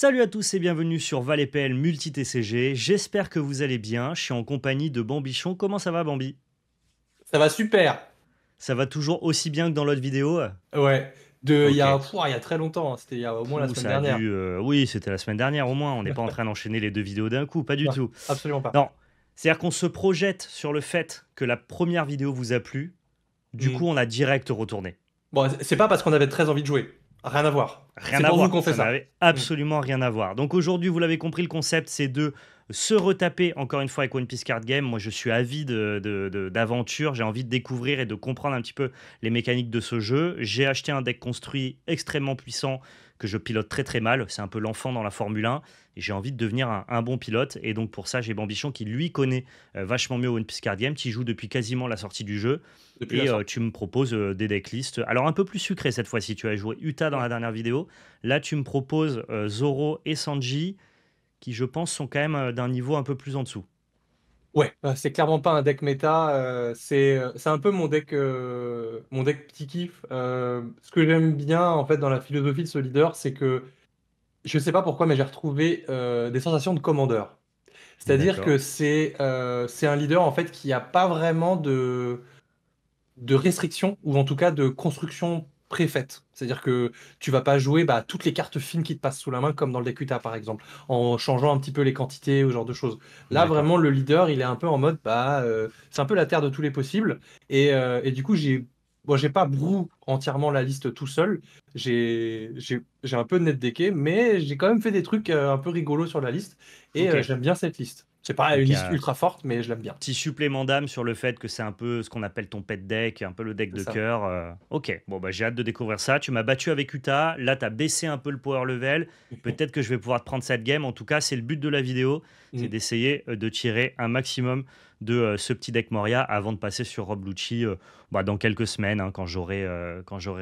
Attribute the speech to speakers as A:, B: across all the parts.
A: Salut à tous et bienvenue sur ValetPL Multi TCG. J'espère que vous allez bien. Je suis en compagnie de Bambichon. Comment ça va, Bambi?
B: Ça va super.
A: Ça va toujours aussi bien que dans l'autre vidéo?
B: Ouais.
A: Ok.
B: Il y a très longtemps, hein. C'était il y a au moins la
A: Pouh,
B: semaine
A: ça a
B: dernière.
A: dû. Oui, c'était la semaine dernière au moins. On n'est pas en train d'enchaîner les deux vidéos d'un coup, pas du
B: Non,
A: tout.
B: absolument pas.
A: Non. C'est-à-dire qu'on se projette sur le fait que la première vidéo vous a plu. Du
B: Hmm.
A: coup, on a direct retourné.
B: Bon, c'est pas parce qu'on avait très envie de jouer. Rien à voir.
A: Rien
B: C'est
A: à
B: pour vous
A: voir,
B: qu'on fait
A: ça
B: ça.
A: n'avait
B: Hmm.
A: absolument rien à voir. Donc aujourd'hui, vous l'avez compris, le concept, c'est de se retaper encore une fois avec One Piece Card Game. Moi, je suis avide d'aventure, j'ai envie de découvrir et de comprendre un petit peu les mécaniques de ce jeu. J'ai acheté un deck construit extrêmement puissant que je pilote très très mal. C'est un peu l'enfant dans la Formule 1 et j'ai envie de devenir un bon pilote. Et donc pour ça, j'ai Bambichon qui lui connaît vachement mieux One Piece Card Game, qui joue depuis quasiment la sortie du jeu.
B: Depuis la
A: Et
B: sortie.
A: tu me proposes des decklists. Alors un peu plus sucré cette fois-ci. Tu as joué Uta dans
B: Ouais.
A: la dernière vidéo. Là, tu me proposes Zoro et Sanji, qui je pense sont quand même d'un niveau un peu plus en dessous.
B: Ouais, c'est clairement pas un deck méta. C'est un peu mon deck petit kiff. Ce que j'aime bien en fait dans la philosophie de ce leader, c'est que je sais pas pourquoi, mais j'ai retrouvé des sensations de commandeur. C'est-à-dire
A: D'accord.
B: que c'est un leader en fait qui a pas vraiment de restriction ou en tout cas de construction préfaite. C'est-à-dire que tu vas pas jouer toutes les cartes fines qui te passent sous la main comme dans le deck UTA par exemple, en changeant un petit peu les quantités ou ce genre de choses. Là
A: D'accord.
B: vraiment le leader il est un peu en mode c'est un peu la terre de tous les possibles et du coup j'ai pas brou entièrement la liste tout seul. J'ai un peu net decké mais j'ai quand même fait des trucs un peu rigolos sur la liste et
A: Ok.
B: j'aime bien cette liste. C'est pas
A: Donc
B: une
A: il y
B: liste
A: a
B: ultra forte mais je l'aime bien.
A: petit supplément d'âme sur le fait que c'est un peu ce qu'on appelle ton pet deck, un peu le deck
B: C'est
A: de
B: ça.
A: cœur. Ok, bon, bah, j'ai hâte de découvrir ça. Tu m'as battu avec Uta, là, tu as baissé un peu le power level. Peut-être que je vais pouvoir te prendre cette game. En tout cas, c'est le but de la vidéo, c'est
B: Mm.
A: d'essayer de tirer un maximum de ce petit deck Moria avant de passer sur Rob Lucci dans quelques semaines, hein, quand j'aurai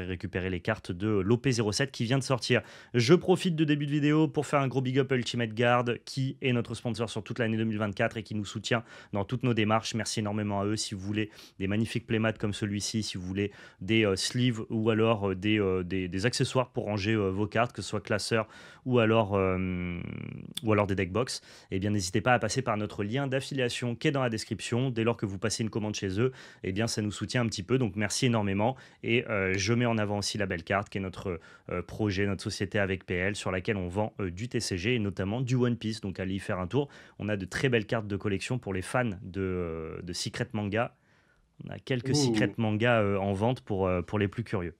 A: récupéré les cartes de l'OP07 qui vient de sortir. Je profite de début de vidéo pour faire un gros big up à Ultimate Guard, qui est notre sponsor sur toute l'année 2024 et qui nous soutient dans toutes nos démarches. Merci énormément à eux. Si vous voulez des magnifiques playmats comme celui-ci, si vous voulez des sleeves ou alors des accessoires pour ranger vos cartes, que ce soit classeur ou alors des deckbox, eh bien n'hésitez pas à passer par notre lien d'affiliation qui est dans la description. Dès lors que vous passez une commande chez eux, eh bien ça nous soutient un petit peu. Donc merci énormément. Et je mets en avant aussi la belle carte qui est notre projet, notre société avec PL sur laquelle on vend du TCG et notamment du One Piece. Donc allez y faire un tour. On a de très belles cartes de collection pour les fans de Secret Manga. On a quelques Secret
B: Ouh.
A: Manga en vente pour les plus curieux.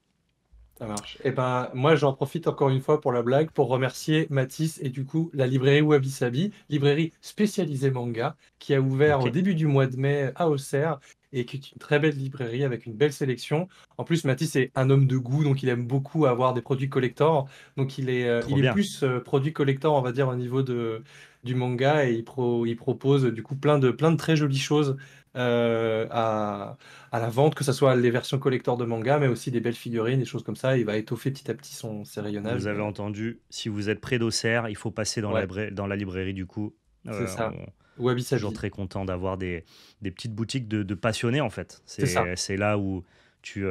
B: Ça marche. Et ben, moi, j'en profite encore une fois pour la blague, pour remercier Mathis et du coup la librairie Wabi Sabi, librairie spécialisée manga, qui a ouvert
A: Ok,
B: au début du mois de mai à Auxerre et qui est une très belle librairie avec une belle sélection. En plus, Mathis est un homme de goût, donc il aime beaucoup avoir des produits collector. Donc
A: trop
B: il est
A: bien.
B: plus produit collector, on va dire, au niveau du manga et il propose du coup plein de très jolies choses euh, à à la vente, que ce soit les versions collector de manga, mais aussi des belles figurines, des choses comme ça. Il va étoffer petit à petit ses rayonnages.
A: Vous avez
B: Mais
A: entendu, si vous êtes près d'Auxerre, il faut passer
B: ouais,
A: dans la librairie du coup.
B: c'est ça.
A: On
B: Wabi
A: toujours
B: Sabi,
A: très content d'avoir des petites boutiques de passionnés en fait.
B: c'est ça.
A: C'est là où tu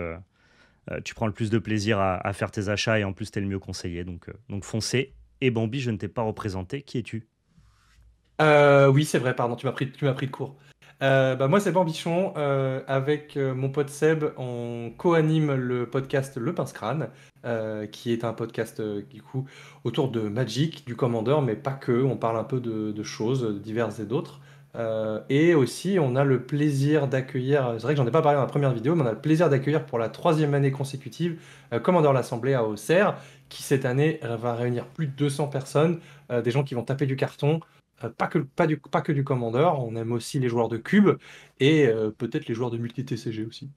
A: prends le plus de plaisir à faire tes achats et en plus tu es le mieux conseillé. Donc foncez. Et Bambi, je ne t'ai pas représenté. Qui es-tu?
B: Oui, c'est vrai, pardon, tu m'as pris de court. Moi, c'est Bambichon. Avec mon pote Seb, on co-anime le podcast Le Pince-Crâne, qui est un podcast du coup autour de Magic, du Commander, mais pas que. On parle un peu de choses diverses et d'autres. Et aussi, on a le plaisir d'accueillir, c'est vrai que j'en ai pas parlé dans la première vidéo, mais on a le plaisir d'accueillir pour la troisième année consécutive Commander l'Assemblée à Auxerre, qui cette année va réunir plus de 200 personnes, des gens qui vont taper du carton. Pas que du Commander, on aime aussi les joueurs de cube et peut-être les joueurs de multi-TCG aussi.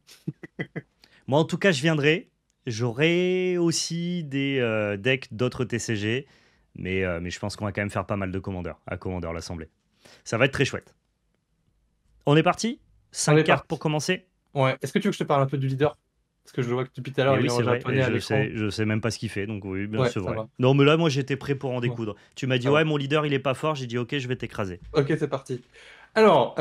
A: Moi, en tout cas, je viendrai. J'aurai aussi des decks d'autres TCG, mais je pense qu'on va quand même faire pas mal de commandeurs à Commander l'Assemblée. Ça va être très chouette. On est parti.
B: On
A: 5
B: est
A: cartes pour
B: parti.
A: commencer.
B: Ouais. Est-ce que tu veux que je te parle un peu du leader? Parce que je vois que depuis tout à
A: Et
B: l'heure, il
A: oui,
B: est en
A: c'est vrai. Et
B: japonais à l'écran.
A: je sais même pas ce qu'il fait. Donc oui, bien
B: Ouais,
A: c'est
B: ça
A: vrai.
B: va.
A: Non, mais là, moi, j'étais prêt pour en
B: Ouais,
A: découdre. Tu m'as dit,
B: ça
A: ouais,
B: va.
A: mon leader, il est pas fort. J'ai dit, ok, je vais t'écraser.
B: Ok, c'est parti. Alors,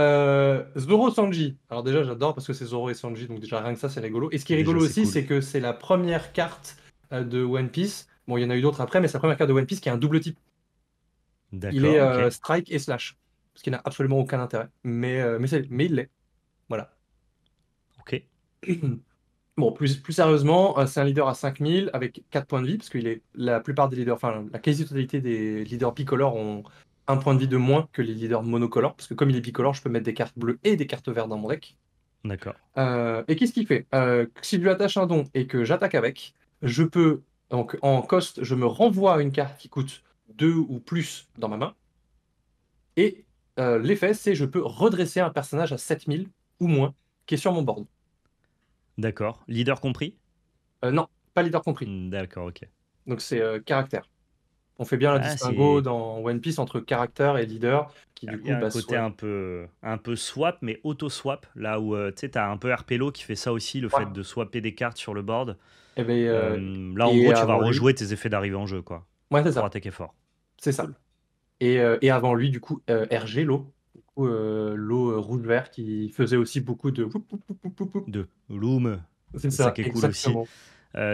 B: Zoro Sanji. Alors déjà, j'adore parce que c'est Zoro et Sanji, donc déjà rien que ça, c'est rigolo. Et ce qui est
A: Déjà,
B: rigolo
A: c'est
B: aussi,
A: cool.
B: c'est que c'est la première carte de One Piece. Bon, il y en a eu d'autres après, mais c'est la première carte de One Piece qui a un double type. Il est
A: D'accord, ok.
B: strike et slash, ce qui n'a absolument aucun intérêt. Mais il l'est. Voilà.
A: Ok.
B: Bon, plus sérieusement, c'est un leader à 5000 avec 4 points de vie, parce que la plupart des leaders, enfin la quasi-totalité des leaders bicolores ont un point de vie de moins que les leaders monocolores, parce que comme il est bicolore, je peux mettre des cartes bleues et des cartes vertes dans mon deck.
A: D'accord.
B: Et qu'est-ce qu'il fait? Si je lui attache un don et que j'attaque avec, je peux, donc en cost, je me renvoie une carte qui coûte 2 ou plus dans ma main, et l'effet, c'est je peux redresser un personnage à 7000 ou moins qui est sur mon board.
A: D'accord. Leader compris?
B: Non, pas leader compris.
A: D'accord, ok.
B: Donc c'est caractère. On fait bien la
A: Ah,
B: distinguo
A: c'est.
B: dans One Piece entre caractère et leader, qui du
A: Il y
B: coup,
A: a un
B: bah,
A: côté
B: soit.
A: un peu swap, mais auto-swap, là où tu sais, t'as un peu RPLO qui fait ça aussi, le fait
B: Ouais.
A: de swapper des cartes sur le board.
B: Et, ben,
A: Là, en
B: et
A: gros, tu vas
B: avant lui.
A: rejouer tes effets d'arrivée en jeu, quoi,
B: Ouais, c'est
A: pour
B: ça.
A: attaquer fort.
B: C'est ça.
A: Cool.
B: Et avant lui, du coup, RG, l'eau. Du coup, l'eau rouge-vert qui faisait aussi beaucoup de. Woup, woup, woup, woup, woup, woup.
A: De Loom,
B: C'est
A: c'est ça
B: ça,
A: qui est cool aussi.
B: exactement.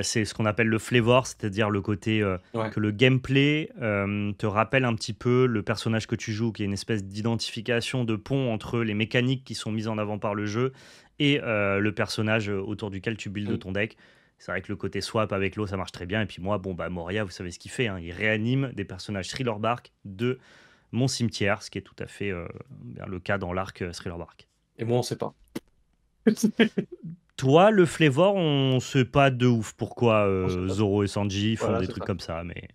A: C'est ce qu'on appelle le flavor, c'est-à-dire le côté
B: Ouais.
A: que le gameplay te rappelle un petit peu le personnage que tu joues, qui est une espèce d'identification de pont entre les mécaniques qui sont mises en avant par le jeu et le personnage autour duquel tu builds
B: Mm.
A: ton deck. C'est vrai que le côté swap avec l'eau, ça marche très bien. Et puis moi, bon, bah, Moria, vous savez ce qu'il fait, hein. Il réanime des personnages Thriller Bark de mon cimetière, ce qui est tout à fait bien le cas dans l'arc Thriller Bark.
B: Et moi, on sait pas.
A: Toi, le flavor, on sait pas de ouf pourquoi
B: On sait pas.
A: Zoro et Sanji font
B: Voilà,
A: des
B: c'est
A: trucs
B: ça.
A: comme ça, mais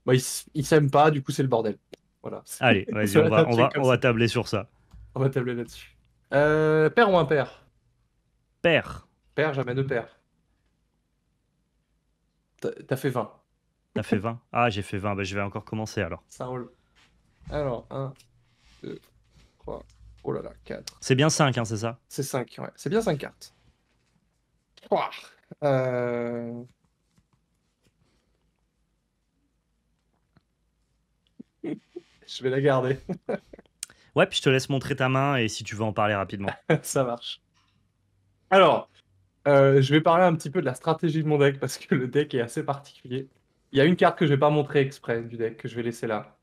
B: Bah, ils s'aiment pas, du coup, c'est le bordel. Voilà.
A: allez, vas-y,
B: Ça
A: on
B: va être
A: va,
B: un
A: on
B: truc
A: va,
B: comme
A: on
B: ça.
A: va tabler sur ça.
B: On va tabler là-dessus. Père ou impair?
A: Père,
B: Père, jamais de père. T'as fait 20.
A: t'as fait 20? Ah, j'ai fait 20, bah, je vais encore commencer alors.
B: Ça roule. Alors, un, 2, 3. Oh là là, 4.
A: C'est bien 5, hein, c'est ça?
B: C'est 5, ouais. C'est bien 5 cartes. Ouah. Euh, Je vais la garder.
A: Ouais, puis je te laisse montrer ta main et si tu veux en parler rapidement.
B: Ça marche. Alors, je vais parler un petit peu de la stratégie de mon deck parce que le deck est assez particulier. Il y a une carte que je vais pas montrer exprès du deck que je vais laisser là.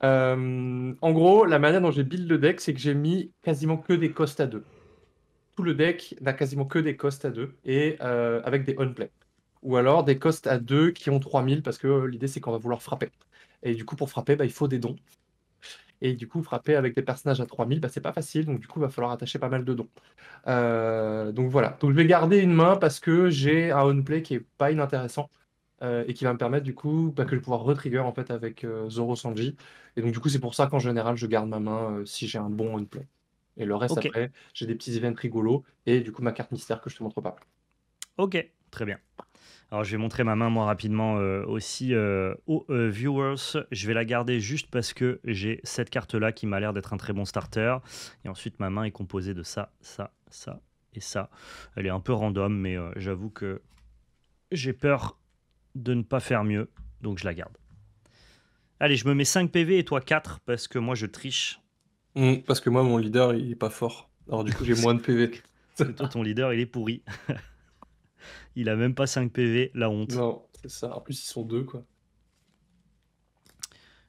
B: En gros, la manière dont j'ai build le deck, c'est que j'ai mis quasiment que des costs à 2. Tout le deck n'a quasiment que des costs à 2 et avec des on-play. Ou alors des costs à 2 qui ont 3000 parce que l'idée c'est qu'on va vouloir frapper. Et du coup, pour frapper, bah, il faut des dons. Et du coup, frapper avec des personnages à 3000, bah, c'est pas facile. Donc, du coup, il va falloir attacher pas mal de dons. Donc voilà. Donc, je vais garder une main parce que j'ai un on-play qui est pas inintéressant et qui va me permettre, du coup, bah, que je vais pouvoir retrigger en fait avec Zoro Sanji. Et donc, du coup, c'est pour ça qu'en général, je garde ma main si j'ai un bon on-play. Et le reste,
A: Ok,
B: après, j'ai des petits events rigolos et du coup, ma carte mystère que je te montre pas.
A: ok, très bien. Alors je vais montrer ma main moi rapidement aussi aux viewers. Je vais la garder juste parce que j'ai cette carte-là qui m'a l'air d'être un très bon starter. Et ensuite ma main est composée de ça, ça, ça et ça. Elle est un peu random, mais j'avoue que j'ai peur de ne pas faire mieux, donc je la garde. Allez, je me mets 5 PV et toi 4 parce que moi je triche.
B: Parce que moi, mon leader, il est pas fort. Alors, du coup, j'ai
A: parce,
B: moins de PV.
A: parce que toi ton leader il est pourri. Il a même pas 5 PV, la honte.
B: Non, c'est ça. En plus, ils sont deux, quoi.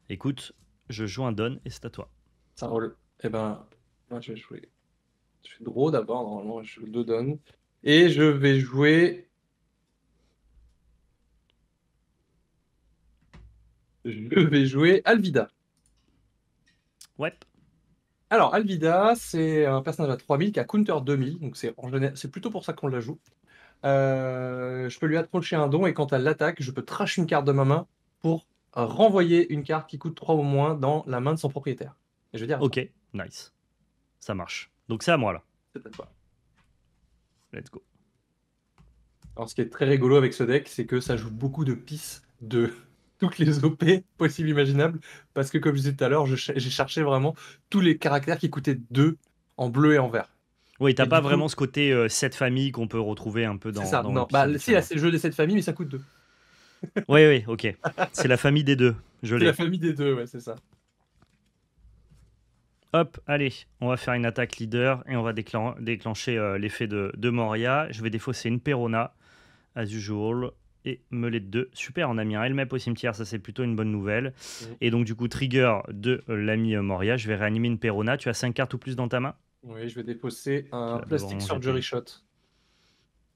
A: Écoute, je joue un don et c'est à toi.
B: Ça roule. Eh ben, moi, je vais jouer. Je fais draw d'abord. Normalement, je joue deux dons. Et je vais jouer. Je vais jouer Alvida.
A: Ouais,
B: Alors, Alvida, c'est un personnage à 3000 qui a counter 2000. Donc, c'est plutôt pour ça qu'on la joue. Je peux lui accrocher un don et quand elle l'attaque, je peux trash une carte de ma main pour renvoyer une carte qui coûte 3 ou moins dans la main de son propriétaire. Et je veux dire à toi.
A: ok, nice. Ça marche. Donc c'est à moi là.
B: C'est à toi.
A: Let's go.
B: Alors, ce qui est très rigolo avec ce deck, c'est que ça joue beaucoup de pistes de toutes les OP possibles imaginables. Parce que, comme je disais tout à l'heure, j'ai cherché vraiment tous les caractères qui coûtaient 2 en bleu et en vert.
A: Oui, t'as
B: Et
A: pas
B: du coup,
A: vraiment ce côté cette famille qu'on peut retrouver un peu
B: c'est
A: dans,
B: ça.
A: dans One
B: Non,
A: Piece
B: bah, si, là,
A: habituellement.
B: c'est le jeu des 7 familles, mais ça coûte 2.
A: Oui, oui, ok. C'est la famille des deux. Je
B: C'est la
A: l'ai.
B: famille des deux, ouais, c'est ça.
A: Hop, allez, on va faire une attaque leader et on va déclencher l'effet de Moria. Je vais défausser une Perona, as usual. et Melee de 2. Super, on a mis un Helmep au cimetière, ça c'est plutôt une bonne nouvelle.
B: Mhm.
A: Et donc du coup, trigger de l'ami Moria, je vais réanimer une Perona. Tu as 5 cartes ou plus dans ta main?
B: Oui, je vais défausser
A: Tu
B: un
A: vas devoir
B: plastic
A: en
B: surgery
A: jeter.
B: shot.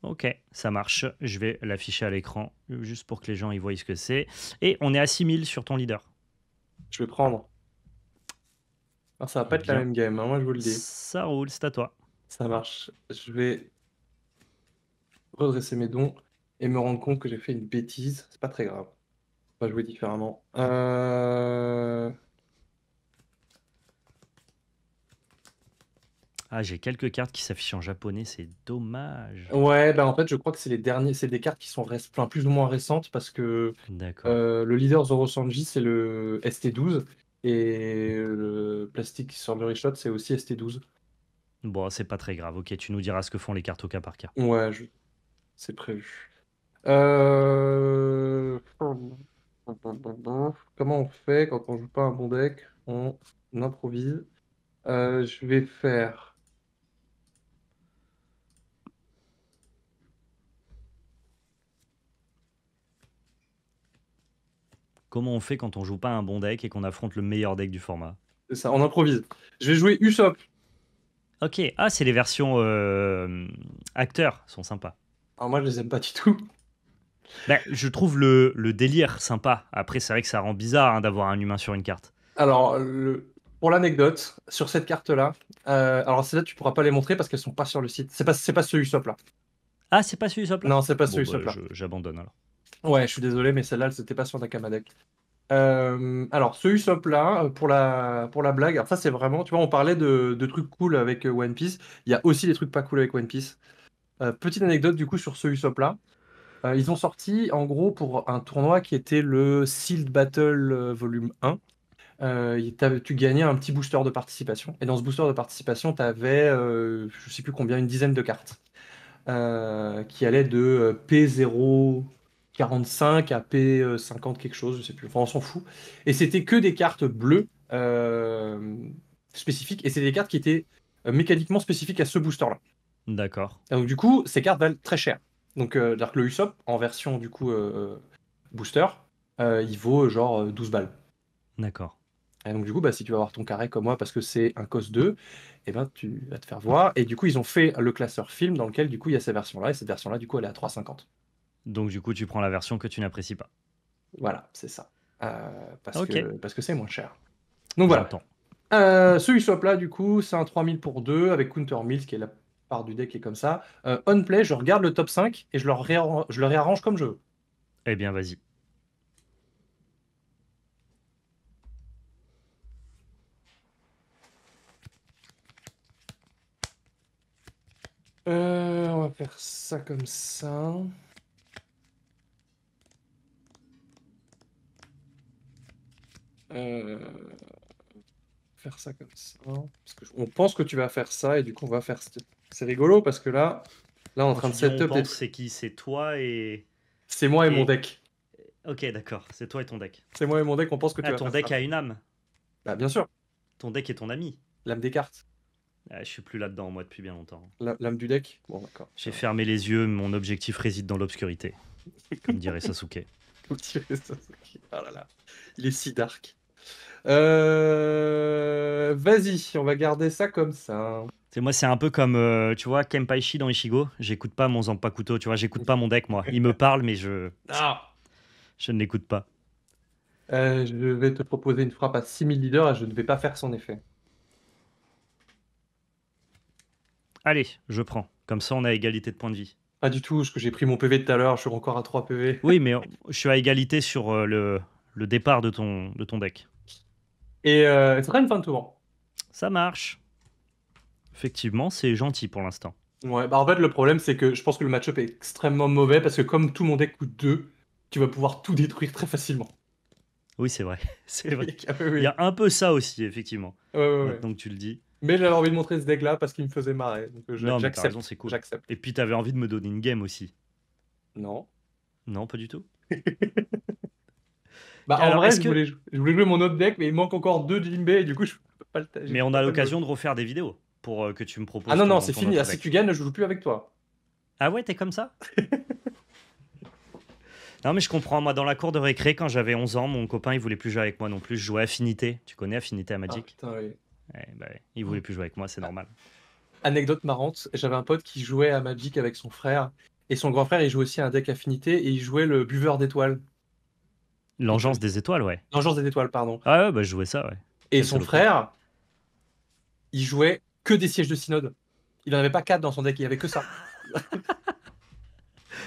A: Ok, ça marche. Je vais l'afficher à l'écran juste pour que les gens y voient ce que c'est. Et on est à 6000 sur ton leader.
B: Je vais prendre. Ah, ça va pas
A: Eh
B: être la
A: bien,
B: même game, hein, moi je vous le dis.
A: ça roule, c'est à toi.
B: Ça marche. Je vais redresser mes dons et me rendre compte que j'ai fait une bêtise. C'est pas très grave. On va jouer différemment.
A: Ah, j'ai quelques cartes qui s'affichent en japonais, c'est dommage.
B: Ouais, bah en fait, je crois que c'est les derniers, c'est des cartes qui sont enfin, plus ou moins récentes parce que
A: D'accord.
B: le leader Zoro Sanji, c'est le ST12 et le Plastic Surgery Shot, c'est aussi ST12.
A: Bon, c'est pas très grave. Ok, tu nous diras ce que font les cartes au cas par cas.
B: Ouais, c'est prévu. Euh, Comment on fait quand on joue pas un bon deck? On improvise. Je vais faire.
A: Comment on fait quand on joue pas un bon deck et qu'on affronte le meilleur deck du format?
B: C'est ça, on improvise. Je vais jouer Usopp.
A: Ok, ah, c'est les versions acteurs, sont sympas.
B: Alors moi, je les aime pas du tout.
A: Ben, je trouve le délire sympa. Après, c'est vrai que ça rend bizarre d'avoir un humain sur une carte.
B: Alors, pour l'anecdote, sur cette carte-là, alors celles-là, tu pourras pas les montrer parce qu'elles sont pas sur le site. C'est pas ce Usopp là.
A: Ah, c'est pas celui là.
B: Non, c'est pas ce
A: Bon, bah,
B: Usopp là.
A: j'abandonne alors.
B: Ouais, je suis désolé, mais celle-là, elle n'était pas sur Nakama Deck. Alors, ce Usopp là, pour la blague, alors ça, c'est vraiment, tu vois, on parlait de trucs cool avec One Piece. Il y a aussi des trucs pas cool avec One Piece. Petite anecdote du coup sur ce Usopp là. Ils ont sorti en gros pour un tournoi qui était le Sealed Battle Volume 1. Tu gagnais un petit booster de participation. Et dans ce booster de participation, tu avais, je sais plus combien, une dizaine de cartes qui allaient de P045 à P50 quelque chose, je sais plus. Enfin, on s'en fout. Et c'était que des cartes bleues spécifiques. Et c'est des cartes qui étaient mécaniquement spécifiques à ce booster-là.
A: D'accord,
B: Et donc, du coup, ces cartes valent très cher. Donc, c'est-à-dire que le Usopp, en version du coup booster, il vaut genre 12 balles.
A: d'accord.
B: Et donc, du coup, bah, si tu vas avoir ton carré comme moi parce que c'est un cos 2, eh ben, tu vas te faire voir. Et du coup, ils ont fait le classeur film dans lequel, du coup, il y a ces versions-là. Et cette version-là, du coup, elle est à 3,50.
A: Donc, du coup, tu prends la version que tu n'apprécies pas.
B: Voilà, c'est ça. Parce
A: Ok,
B: que parce que c'est moins cher. Donc, voilà.
A: j'entends.
B: Ce Usopp-là, du coup, c'est un 3000 pour 2 avec Counter Mills, qui est la part du deck qui est comme ça. On play, je regarde le top 5 et je le réarrange comme je veux.
A: Eh bien, vas-y.
B: On va faire ça comme ça. Euh, Faire ça comme ça. Parce que on pense que tu vas faire ça et du coup on va faire. C'est rigolo parce que là on est en
A: Quand
B: train
A: tu
B: de
A: dis on
B: setup des
A: pense,
B: trucs.
A: c'est qui? C'est toi et...
B: C'est moi et mon
A: et...
B: deck.
A: Ok, d'accord, c'est toi et ton deck.
B: C'est moi et mon deck, on pense que tu
A: Ah,
B: vas
A: ton
B: faire
A: deck
B: ça.
A: a une âme.
B: Bah bien sûr,
A: Ton deck est ton ami.
B: l'âme des cartes.
A: Ah, je suis plus là-dedans, moi, depuis bien longtemps.
B: L'âme du deck. Bon d'accord.
A: J'ai fermé les yeux, mon objectif réside dans l'obscurité, comme dirait Sasuke.
B: Faut tirer ça. Oh là là. Il est si dark. Vas-y, on va garder ça comme ça.
A: C'est moi, c'est un peu comme, tu vois, Kenpaishi dans Ichigo. J'écoute pas mon Zanpakuto, tu vois, j'écoute pas mon deck, moi. Il me parle, mais
B: Ah.
A: je ne l'écoute pas.
B: Je vais te proposer une frappe à 6000 leaders et je ne vais pas faire son effet.
A: Allez, je prends. Comme ça, on a égalité de points de vie.
B: Pas du tout, parce que j'ai pris mon PV tout à l'heure, je suis encore à 3 PV.
A: Oui, mais je suis à égalité sur le départ de ton deck.
B: Et ce sera une fin de tour.
A: Ça marche. Effectivement, c'est gentil pour l'instant.
B: Ouais, bah en fait, le problème, c'est que je pense que le match-up est extrêmement mauvais parce que comme tout mon deck coûte 2, tu vas pouvoir tout détruire très facilement.
A: Oui, c'est vrai. C'est vrai.
B: Ah oui,
A: Il y
B: oui.
A: a un peu ça aussi, effectivement.
B: Ouais, ouais, ouais.
A: Maintenant que tu le dis.
B: Mais j'avais envie de montrer ce deck-là parce qu'il me faisait marrer. Donc
A: Non, mais t'as raison,
B: j'accepte.
A: c'est cool.
B: J'accepte.
A: Et puis, t'avais envie de me donner une game aussi.
B: Non.
A: Non, pas du tout.
B: Bah en
A: Alors,
B: vrai,
A: est-ce que...
B: je voulais jouer mon autre deck, mais il manque encore 2 Jimbe et du coup, je peux pas j'ai
A: Mais on a
B: pas le jouer.
A: l'occasion de refaire des vidéos pour que tu me
B: Ah
A: proposes
B: non, non,
A: ton,
B: c'est
A: ton
B: fini.
A: autre
B: Ah, si
A: deck.
B: tu gagnes, je joue plus avec toi.
A: Ah ouais, t'es comme ça? Non, mais je comprends. Moi, dans la cour de récré, quand j'avais 11 ans, mon copain, il voulait plus jouer avec moi non plus. Je jouais à Affinité. Tu connais Affinité à
B: Ah
A: Magic?
B: putain, oui.
A: Bah, ouais. Il voulait plus jouer avec moi, c'est normal.
B: Anecdote marrante, j'avais un pote qui jouait à Magic avec son frère, et son grand frère, il jouait aussi à un deck Affinité, et il jouait le buveur d'étoiles.
A: L'engeance des étoiles, ouais.
B: L'engeance des étoiles, pardon.
A: Ah ouais, bah je jouais ça, ouais.
B: Et
A: Quel
B: son
A: salopard.
B: frère, il jouait que des sièges de synode. Il n'en avait pas 4 dans son deck, il y avait que ça.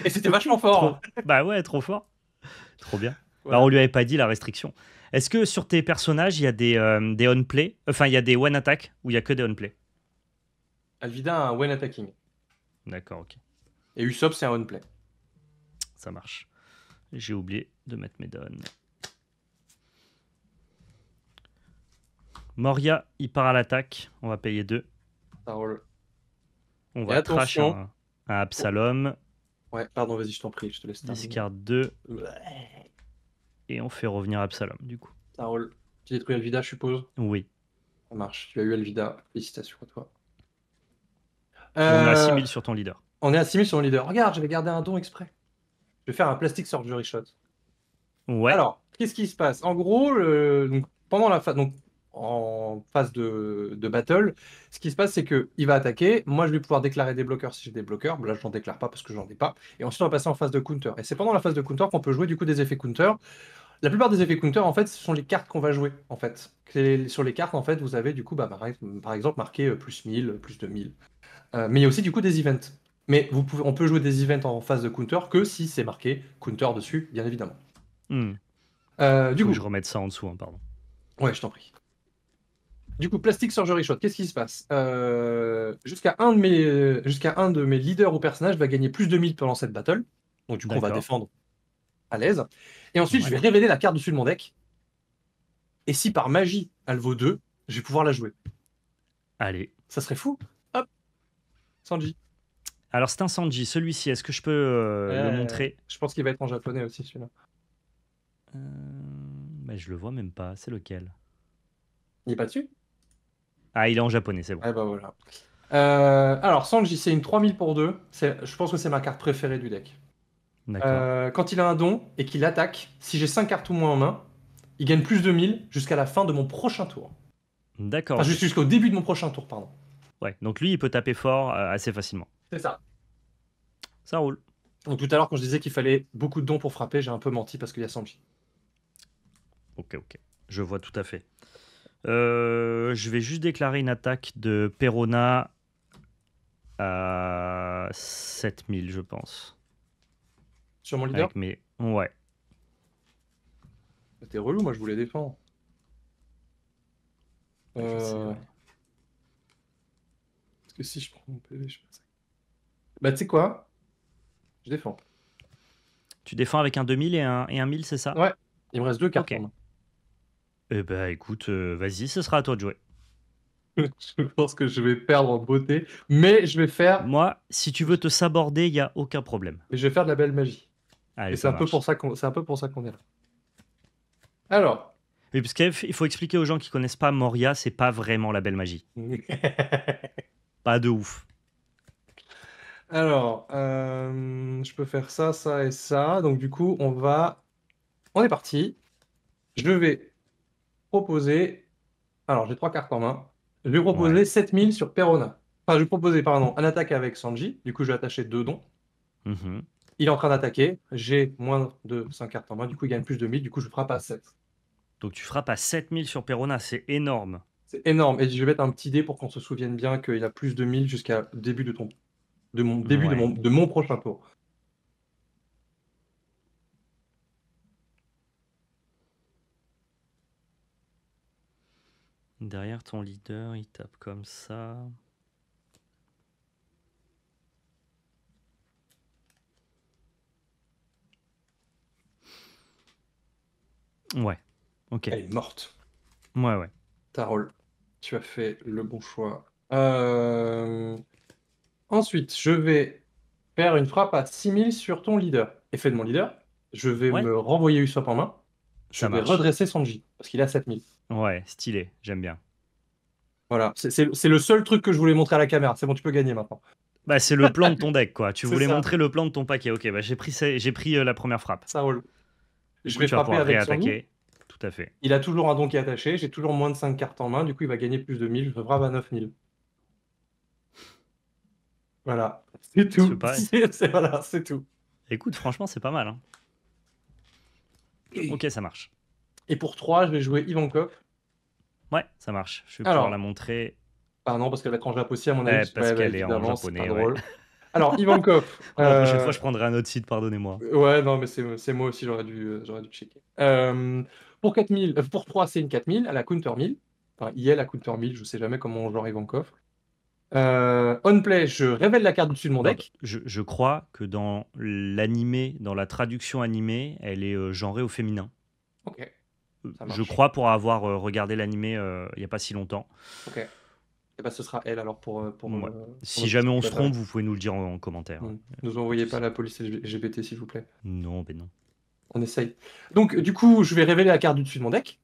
B: Et c'était vachement fort.
A: Bah ouais, trop fort. Trop bien. Bah,
B: Voilà.
A: on lui avait pas dit la restriction. Est-ce que sur tes personnages, il y a des on-play? Enfin, il y a des one-attack ou il y a que des on-play?
B: Alvida a un when attacking.
A: D'accord, ok.
B: Et Usopp, c'est un on play.
A: Ça marche. J'ai oublié de mettre mes donnes. Moria, il part à l'attaque. On va payer 2.
B: Ça roule.
A: On
B: Et
A: va trash
B: attention.
A: un Absalom.
B: Ouais, pardon, vas-y, je t'en prie, je te laisse terminer.
A: Discard 2.
B: Ouais.
A: Et on fait revenir Absalom, du coup.
B: Ça roule. Tu détruis Alvida, je suppose.
A: Oui.
B: Ça marche. Tu as eu Alvida. Félicitations à toi.
A: Et on est à 6000
B: Euh,
A: sur ton leader.
B: On est à 6000 sur mon leader. Regarde, j'avais gardé un don exprès. Je vais faire un plastic surgery shot.
A: Ouais.
B: Alors, qu'est-ce qui se passe? En gros, donc, pendant la phase, donc en phase de battle, ce qui se passe, c'est que il va attaquer. Moi, je vais pouvoir déclarer des bloqueurs si j'ai des bloqueurs. Là, je n'en déclare pas parce que j'en ai pas. Et ensuite, on va passer en phase de counter. Et c'est pendant la phase de counter qu'on peut jouer du coup des effets counter. La plupart des effets counter, en fait, ce sont les cartes qu'on va jouer. En fait, sur les cartes, en fait, vous avez du coup, par exemple, marqué plus 1000, plus 2000. Mais il y a aussi du coup des events. Mais on peut jouer des events en phase de counter que si c'est marqué counter dessus, bien évidemment. Du
A: Faut que je
B: coup,
A: remette ça en dessous, hein, pardon.
B: ouais, je t'en prie. Du coup, Plastic Surgery Shot, qu'est-ce qui se passe? Jusqu'à un de mes leaders ou personnages va gagner plus de 1000 pendant cette battle. Donc, du coup, on va
A: D'accord.
B: défendre à l'aise. Et ensuite, je
A: Ouais.
B: vais révéler la carte dessus de mon deck. Et si par magie, elle vaut 2, je vais pouvoir la jouer.
A: Allez.
B: Ça serait fou. Hop, Sanji.
A: Alors, c'est un Sanji. Celui-ci, est-ce que je peux le montrer?
B: Je pense qu'il va être en japonais aussi, celui-là.
A: Bah, je le vois même pas. C'est lequel?
B: Il est pas dessus?
A: Ah, il est en japonais, c'est bon.
B: Ah bah voilà. Alors, Sanji, c'est une 3000 pour 2. Je pense que c'est ma carte préférée du deck.
A: D'accord.
B: Quand il a un don et qu'il attaque, si j'ai 5 cartes ou moins en main, il gagne plus de 1000 jusqu'à la fin de mon prochain tour.
A: D'accord.
B: Enfin,
A: Ok.
B: jusqu'au début de mon prochain tour, pardon.
A: Ouais. Donc lui, il peut taper fort assez facilement.
B: C'est ça.
A: Ça roule.
B: Donc tout à l'heure, quand je disais qu'il fallait beaucoup de dons pour frapper, j'ai un peu menti parce qu'il y a Sanji.
A: Ok, ok. Je vois tout à fait. Je vais juste déclarer une attaque de Perona à 7000, je pense.
B: Sur mon leader?
A: Avec mes... Ouais.
B: C'était relou, moi je voulais défendre.
A: Je sais, ouais.
B: Parce que si je prends mon PV, je fais ça. Bah tu sais quoi? Je défends.
A: Tu défends avec un 2000 et un 1000, c'est ça?
B: Ouais, il me reste 2 cartes
A: Ok.
B: en main.
A: Eh ben, écoute, vas-y, ce sera à toi de jouer.
B: Je pense que je vais perdre en beauté, mais je vais faire,
A: Moi, si tu veux te saborder, il n'y a aucun problème.
B: de la belle magie.
A: Allez,
B: Et c'est
A: ça
B: un peu pour
A: marche.
B: ça c'est un peu pour ça qu'on est là. Alors.
A: Oui, parce qu'il faut expliquer aux gens qui connaissent pas Moria, c'est pas vraiment la belle magie. Pas de ouf.
B: Alors, je peux faire ça, ça et ça. Donc du coup, on est parti. Je vais proposer. Alors, j'ai 3 cartes en main. Je vais proposer
A: Ouais.
B: 7000 sur Perona. Enfin, je vais proposer, pardon, un attaque avec Sanji. Du coup, je vais attacher 2 dons.
A: Mhm.
B: Il est en train d'attaquer. J'ai moins de 5 cartes en main. Du coup, il gagne plus de 1000. Du coup, je frappe à 7.
A: Donc tu frappes à 7000 sur Perona, c'est énorme.
B: C'est énorme. Et je vais mettre un petit dé pour qu'on se souvienne bien qu'il a plus de 1000 jusqu'à début
A: Ouais.
B: de mon prochain tour.
A: Derrière ton leader, il tape comme ça. Ouais. Ok.
B: Elle est morte.
A: Ouais, ouais.
B: Tarol, tu as fait le bon choix. Ensuite, je vais faire une frappe à 6000 sur ton leader. Effet de mon leader, je vais
A: Ouais,
B: me renvoyer Usopp en main. Je
A: ça
B: vais
A: marche.
B: redresser Sanji, parce qu'il est à 7000.
A: Ouais, stylé, j'aime bien.
B: Voilà, c'est le seul truc que je voulais montrer à la caméra. C'est bon, tu peux gagner maintenant.
A: Bah, c'est le plan de ton deck, quoi. Tu
B: C'est
A: voulais
B: ça,
A: montrer le plan de ton paquet. Ok, bah, j'ai pris la première frappe.
B: ça roule.
A: Du
B: Je
A: coup,
B: vais
A: tu vas
B: frapper
A: pouvoir
B: avec son loup.
A: réattaquer. Tout à fait.
B: Il a toujours un don qui est attaché. J'ai toujours moins de 5 cartes en main. Du coup, il va gagner plus de 1000. Je frappe à 9000. Voilà. C'est
A: Ça se fait
B: tout.
A: pas.
B: Voilà, c'est tout.
A: Écoute, franchement, c'est pas mal, hein. Ok, ça marche.
B: Et pour 3, je vais jouer Ivankov.
A: Ouais, ça marche. Je vais pouvoir la
B: Alors,
A: montrer.
B: non, parce qu'elle va être en jap aussi, à mon avis.
A: Parce
B: Bah,
A: qu'elle est en
B: évidemment, c'est pas
A: japonais, ouais.
B: drôle. Alors, Ivankov.
A: Oh, la prochaine fois, je prendrai un autre site, pardonnez-moi.
B: Ouais, non, mais c'est moi aussi, j'aurais dû checker. Pour 4000, pour 3, c'est une 4000, elle a counter 1000. Enfin, il est la counter 1000, je sais jamais comment on joue Ivankov. On play, je révèle la carte du dessus de mon
A: Bob,
B: deck.
A: je crois que dans l'animé, dans la traduction animée, elle est genrée au féminin.
B: Ok, ça
A: Je
B: marche.
A: crois pour avoir regardé l'animé il n'y a pas si longtemps.
B: Ok. Et bah, ce sera elle alors pour
A: Ouais.
B: pour
A: Si
B: notre
A: jamais on se
B: spectateur.
A: trompe, vous pouvez nous le dire en commentaire.
B: Nous envoyez pas la police LGBT, s'il vous plaît.
A: Non, ben non.
B: On essaye. Donc, du coup, je vais révéler la carte du dessus de mon deck.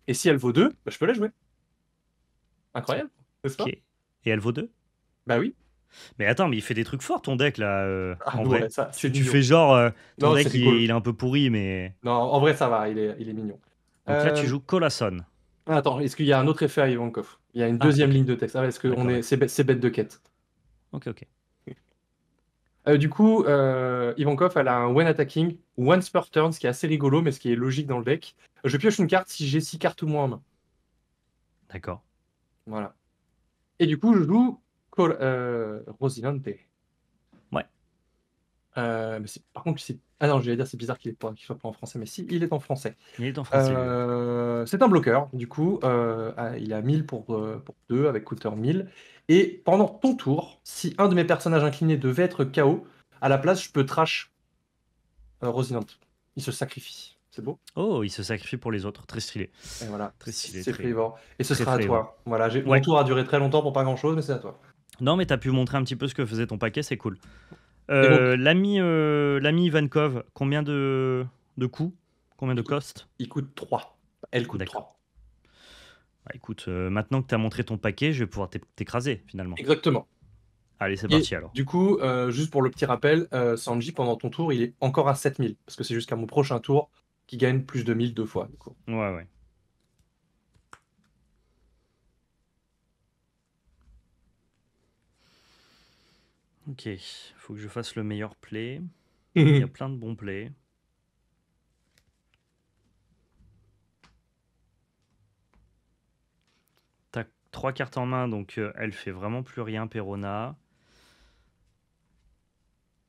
B: Et si elle vaut 2, bah, je peux la jouer. Incroyable, n'est-ce
A: Ok.
B: pas?
A: Et elle vaut 2?
B: Bah oui.
A: Mais attends, mais il fait des trucs forts ton deck là,
B: Ah
A: en
B: ouais,
A: vrai.
B: ça, c'est
A: Tu
B: mignon.
A: fais genre, ton
B: Non, c'est
A: deck
B: rigolo.
A: il est un peu pourri, mais.
B: Non, en vrai, ça va, il est mignon.
A: Donc là, tu
B: Euh,
A: joues Colason.
B: Attends, est-ce qu'il y a un autre effet à Ivankov? Il y a une
A: Ah,
B: deuxième
A: ok.
B: ligne de texte. Ah, est-ce que
A: D'accord, d'accord.
B: c'est bête de quête.
A: Ok, ok.
B: Du coup, Ivankov, elle a un when attacking, once per turn, ce qui est assez rigolo, mais ce qui est logique dans le deck. Je pioche une carte si j'ai 6 cartes ou moins en main.
A: D'accord.
B: Voilà. Et du coup, je joue Rosinante.
A: Ouais.
B: Par contre, ah non, j'allais dire c'est bizarre qu'il soit pas en français, mais si, il est en français.
A: Il est en français, lui.
B: C'est un bloqueur, du coup, il a 1000 pour 2 avec counter 1000. Et pendant ton tour, si un de mes personnages inclinés devait être KO, à la place, je peux trash Rosinante. Il se sacrifie. C'est beau?
A: Oh, il se sacrifie pour les autres. Très stylé.
B: Et voilà,
A: Très stylé.
B: c'est
A: Très,
B: flavor. Et ce
A: très
B: sera à
A: flavor.
B: toi. Voilà, mon
A: Ouais.
B: tour a duré très longtemps pour pas grand-chose, mais c'est à toi.
A: Non, mais t'as pu montrer un petit peu ce que faisait ton paquet, c'est cool.
B: Et donc,
A: L'ami Ivankov, combien de coûts? Combien de cost?
B: il coûte 3. Elle coûte
A: D'accord.
B: 3.
A: Bah, écoute, maintenant que tu as montré ton paquet, je vais pouvoir t'écraser finalement.
B: Exactement.
A: Allez, c'est
B: Et
A: parti alors.
B: du coup, juste pour le petit rappel, Sanji, pendant ton tour, il est encore à 7000. Parce que c'est jusqu'à mon prochain tour qui gagne plus de 1000 deux fois. Du coup.
A: Ouais, ouais. Ok, faut que je fasse le meilleur play. Il y a plein de bons plays. T'as 3 cartes en main, donc elle fait vraiment plus rien, Perona.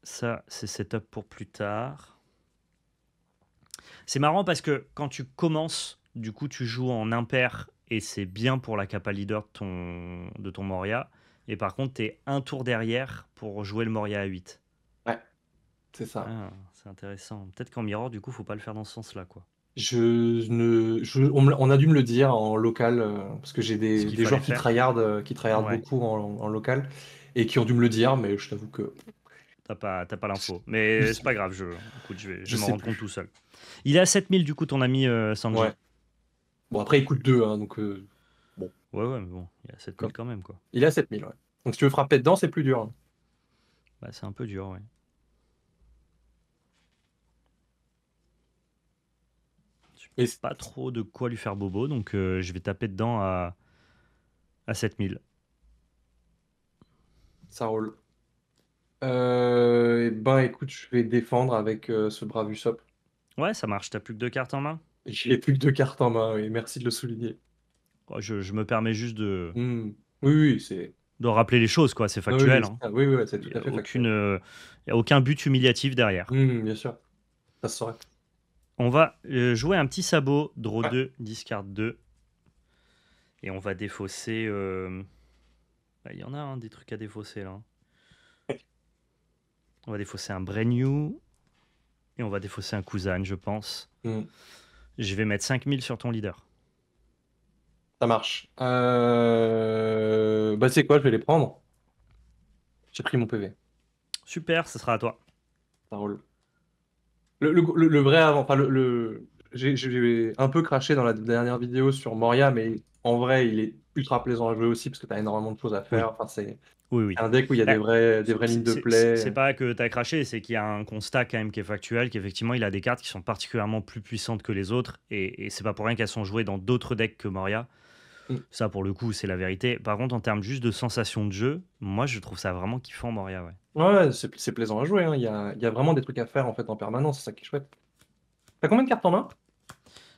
A: Ça, c'est setup pour plus tard. C'est marrant parce que quand tu commences, du coup, tu joues en impair et c'est bien pour la capa leader de ton Moria. Et par contre, tu es un tour derrière pour jouer le Moria à 8.
B: Ouais, c'est ça.
A: Ah, c'est intéressant. Peut-être qu'en mirror, du coup, faut pas le faire dans ce sens-là, quoi.
B: On a dû me le dire en local, parce que j'ai
A: Ce qu'il
B: des
A: fallait
B: joueurs
A: faire.
B: qui tryhardent
A: Ouais.
B: beaucoup en local et qui ont dû me le dire, mais je t'avoue que
A: T'as pas l'info. Mais c'est pas grave, écoute, je
B: je
A: vais m'en
B: sais
A: rendre compte
B: plus.
A: tout seul. Il est à 7000, du coup, ton ami Sanji.
B: Ouais. Bon, après, il coûte 2, hein, donc bon.
A: Ouais, mais bon, il est à 7000 quand même, quoi.
B: Il est à 7000, ouais. Donc si tu veux frapper dedans, c'est plus dur. Hein.
A: Bah, c'est un peu dur, ouais.
B: Et
A: Pas trop de quoi lui faire bobo, donc je vais taper dedans à 7000.
B: ça roule. Écoute, je vais défendre avec ce Bravus Up.
A: Ouais, ça marche. T'as plus que 2 cartes en main?
B: J'ai plus que 2 cartes en main, oui, merci de le souligner.
A: Oh, je me permets juste
B: Hmm. Oui, c'est.
A: de rappeler les choses, quoi. C'est
B: Ah oui,
A: factuel, hein.
B: oui, c'est
A: Il
B: tout
A: n'y
B: à
A: a
B: fait factuel.
A: y a aucun but humiliatif derrière.
B: Bien sûr, ça se saurait.
A: On va jouer un petit sabot, draw
B: Ouais.
A: 2, discard 2. Et on va défausser. Il y en a des trucs à défausser là. On va défausser un Brand et on va défausser un Kuzan, je pense. Je vais mettre 5000 sur ton leader.
B: Ça marche. C'est quoi, je vais les prendre. J'ai pris mon PV.
A: Super, ce sera à toi.
B: Ça roule. Le vrai avant, enfin j'ai un peu craché dans la dernière vidéo sur Moria, mais en vrai, il est ultra plaisant à jouer aussi parce que tu as énormément de choses à
A: Oui,
B: faire. Enfin, c'est
A: oui,
B: c'est
A: oui.
B: un deck où il y a
A: Bah,
B: des vraies lignes de
A: c'est
B: play.
A: pas que tu as craché, c'est qu'il y a un constat quand même qui est factuel, qu'effectivement, il a des cartes qui sont particulièrement plus puissantes que les autres, et c'est pas pour rien qu'elles sont jouées dans d'autres decks que Moria.
B: Mm.
A: Ça, pour le coup, c'est la vérité. Par contre, en termes juste de sensation de jeu, moi, je trouve ça vraiment kiffant, Moria, ouais.
B: Ouais, c'est plaisant à jouer, hein. Il y a vraiment des trucs à faire en fait en permanence, c'est ça qui est chouette. T'as combien de cartes en main?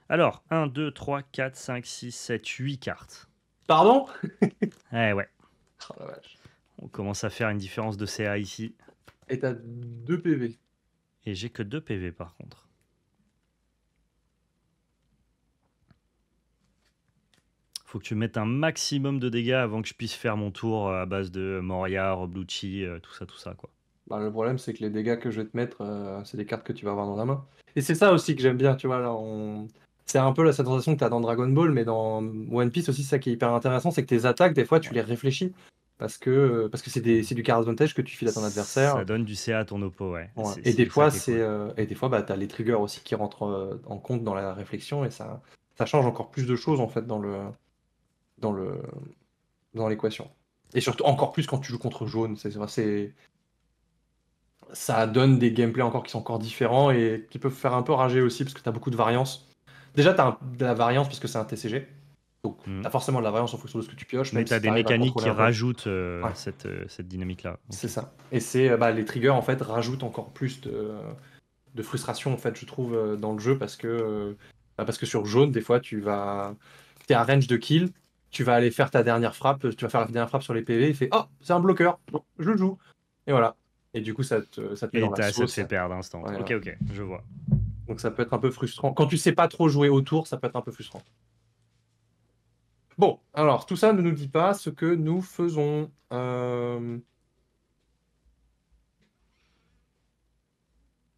A: Alors, 1, 2, 3, 4, 5, 6, 7, 8 cartes.
B: Pardon?
A: Eh ouais,
B: Oh la vache.
A: on commence à faire une différence de CA ici.
B: Et t'as 2 PV.
A: Et j'ai que 2 PV par contre. Faut que tu mettes un maximum de dégâts avant que je puisse faire mon tour à base de Moria, Roblucci, tout ça, quoi.
B: Bah, le problème, c'est que les dégâts que je vais te mettre, c'est des cartes que tu vas avoir dans la main. Et c'est ça aussi que j'aime bien, tu vois, là, c'est un peu la cette sensation que tu as dans Dragon Ball, mais dans One Piece aussi, ça qui est hyper intéressant, c'est que tes attaques, des fois, tu
A: Ouais.
B: les réfléchis. Parce que c'est du card advantage que tu files à ton
A: Ça
B: adversaire.
A: donne du CA à ton oppo, ouais.
B: Ouais. Et des
A: C'est ça
B: fois,
A: qui est cool.
B: bah, tu as les triggers aussi qui rentrent en compte dans la réflexion, et ça change encore plus de choses, en fait, dans le, dans l'équation. Et surtout, encore plus quand tu joues contre jaune. Ça donne des gameplays encore qui sont encore différents et qui peuvent faire un peu rager aussi parce que tu as beaucoup de variance. Déjà, tu as de la variance parce que c'est un TCG. Donc, tu
A: Mhm.
B: as forcément de la variance en fonction de ce que tu pioches,
A: Mais
B: même
A: tu as
B: si tu
A: des
B: arrives à
A: mécaniques
B: contrôler
A: qui
B: un peu.
A: rajoutent
B: Ouais,
A: cette dynamique-là.
B: c'est
A: Ok.
B: ça. Et les triggers, en fait, rajoutent encore plus de frustration, en fait, je trouve, dans le jeu parce que sur jaune, des fois, tu es à range de kill, tu vas aller faire ta dernière frappe, tu vas faire la dernière frappe sur les PV, il fait oh, c'est un bloqueur, bon, je le joue. Et voilà. Et du coup, ça te met dans
A: Et
B: la
A: ça te
B: sauce.
A: fait perdre instant.
B: Ouais,
A: Ok,
B: ouais.
A: ok, je vois.
B: Donc ça peut être un peu frustrant. Quand tu sais pas trop jouer autour, ça peut être un peu frustrant. Bon, alors tout ça ne nous dit pas ce que nous faisons.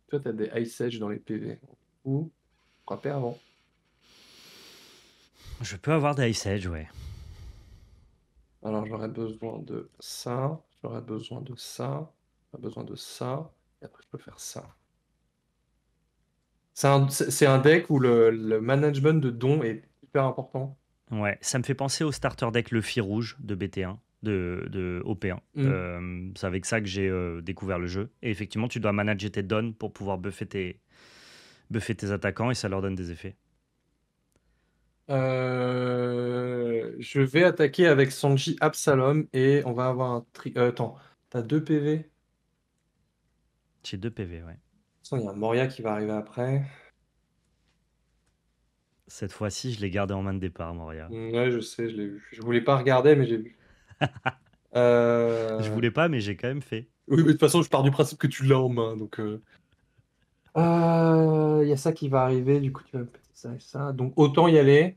B: Toi, tu as des Ice Edge dans les PV. Ou frapper avant.
A: Je peux avoir des Ice Edge, ouais.
B: Alors j'aurais besoin de ça. J'aurais besoin de ça. J'aurais besoin de ça. Et après, je peux faire ça. C'est un deck où le management de dons est hyper important.
A: Ouais, ça me fait penser au starter deck Luffy rouge de BT1, de OP1.
B: Hmm.
A: C'est avec ça que j'ai découvert le jeu. Et effectivement, tu dois manager tes dons pour pouvoir buffer tes attaquants et ça leur donne des effets.
B: Je vais attaquer avec Sanji Absalom et on va avoir un attends, t'as 2 PV?
A: J'ai 2 PV, ouais.
B: Il y a un Moria qui va arriver après.
A: Cette fois-ci, je l'ai gardé en main de départ, Moria.
B: Ouais, je sais, je l'ai vu. Je voulais pas regarder, mais j'ai vu.
A: Je
B: Euh,
A: voulais pas, mais j'ai quand même fait.
B: Oui, mais de toute façon, je pars du principe que tu l'as en main. Donc, il y a ça qui va arriver. Du coup, tu vas me péter ça et ça. Donc, autant y aller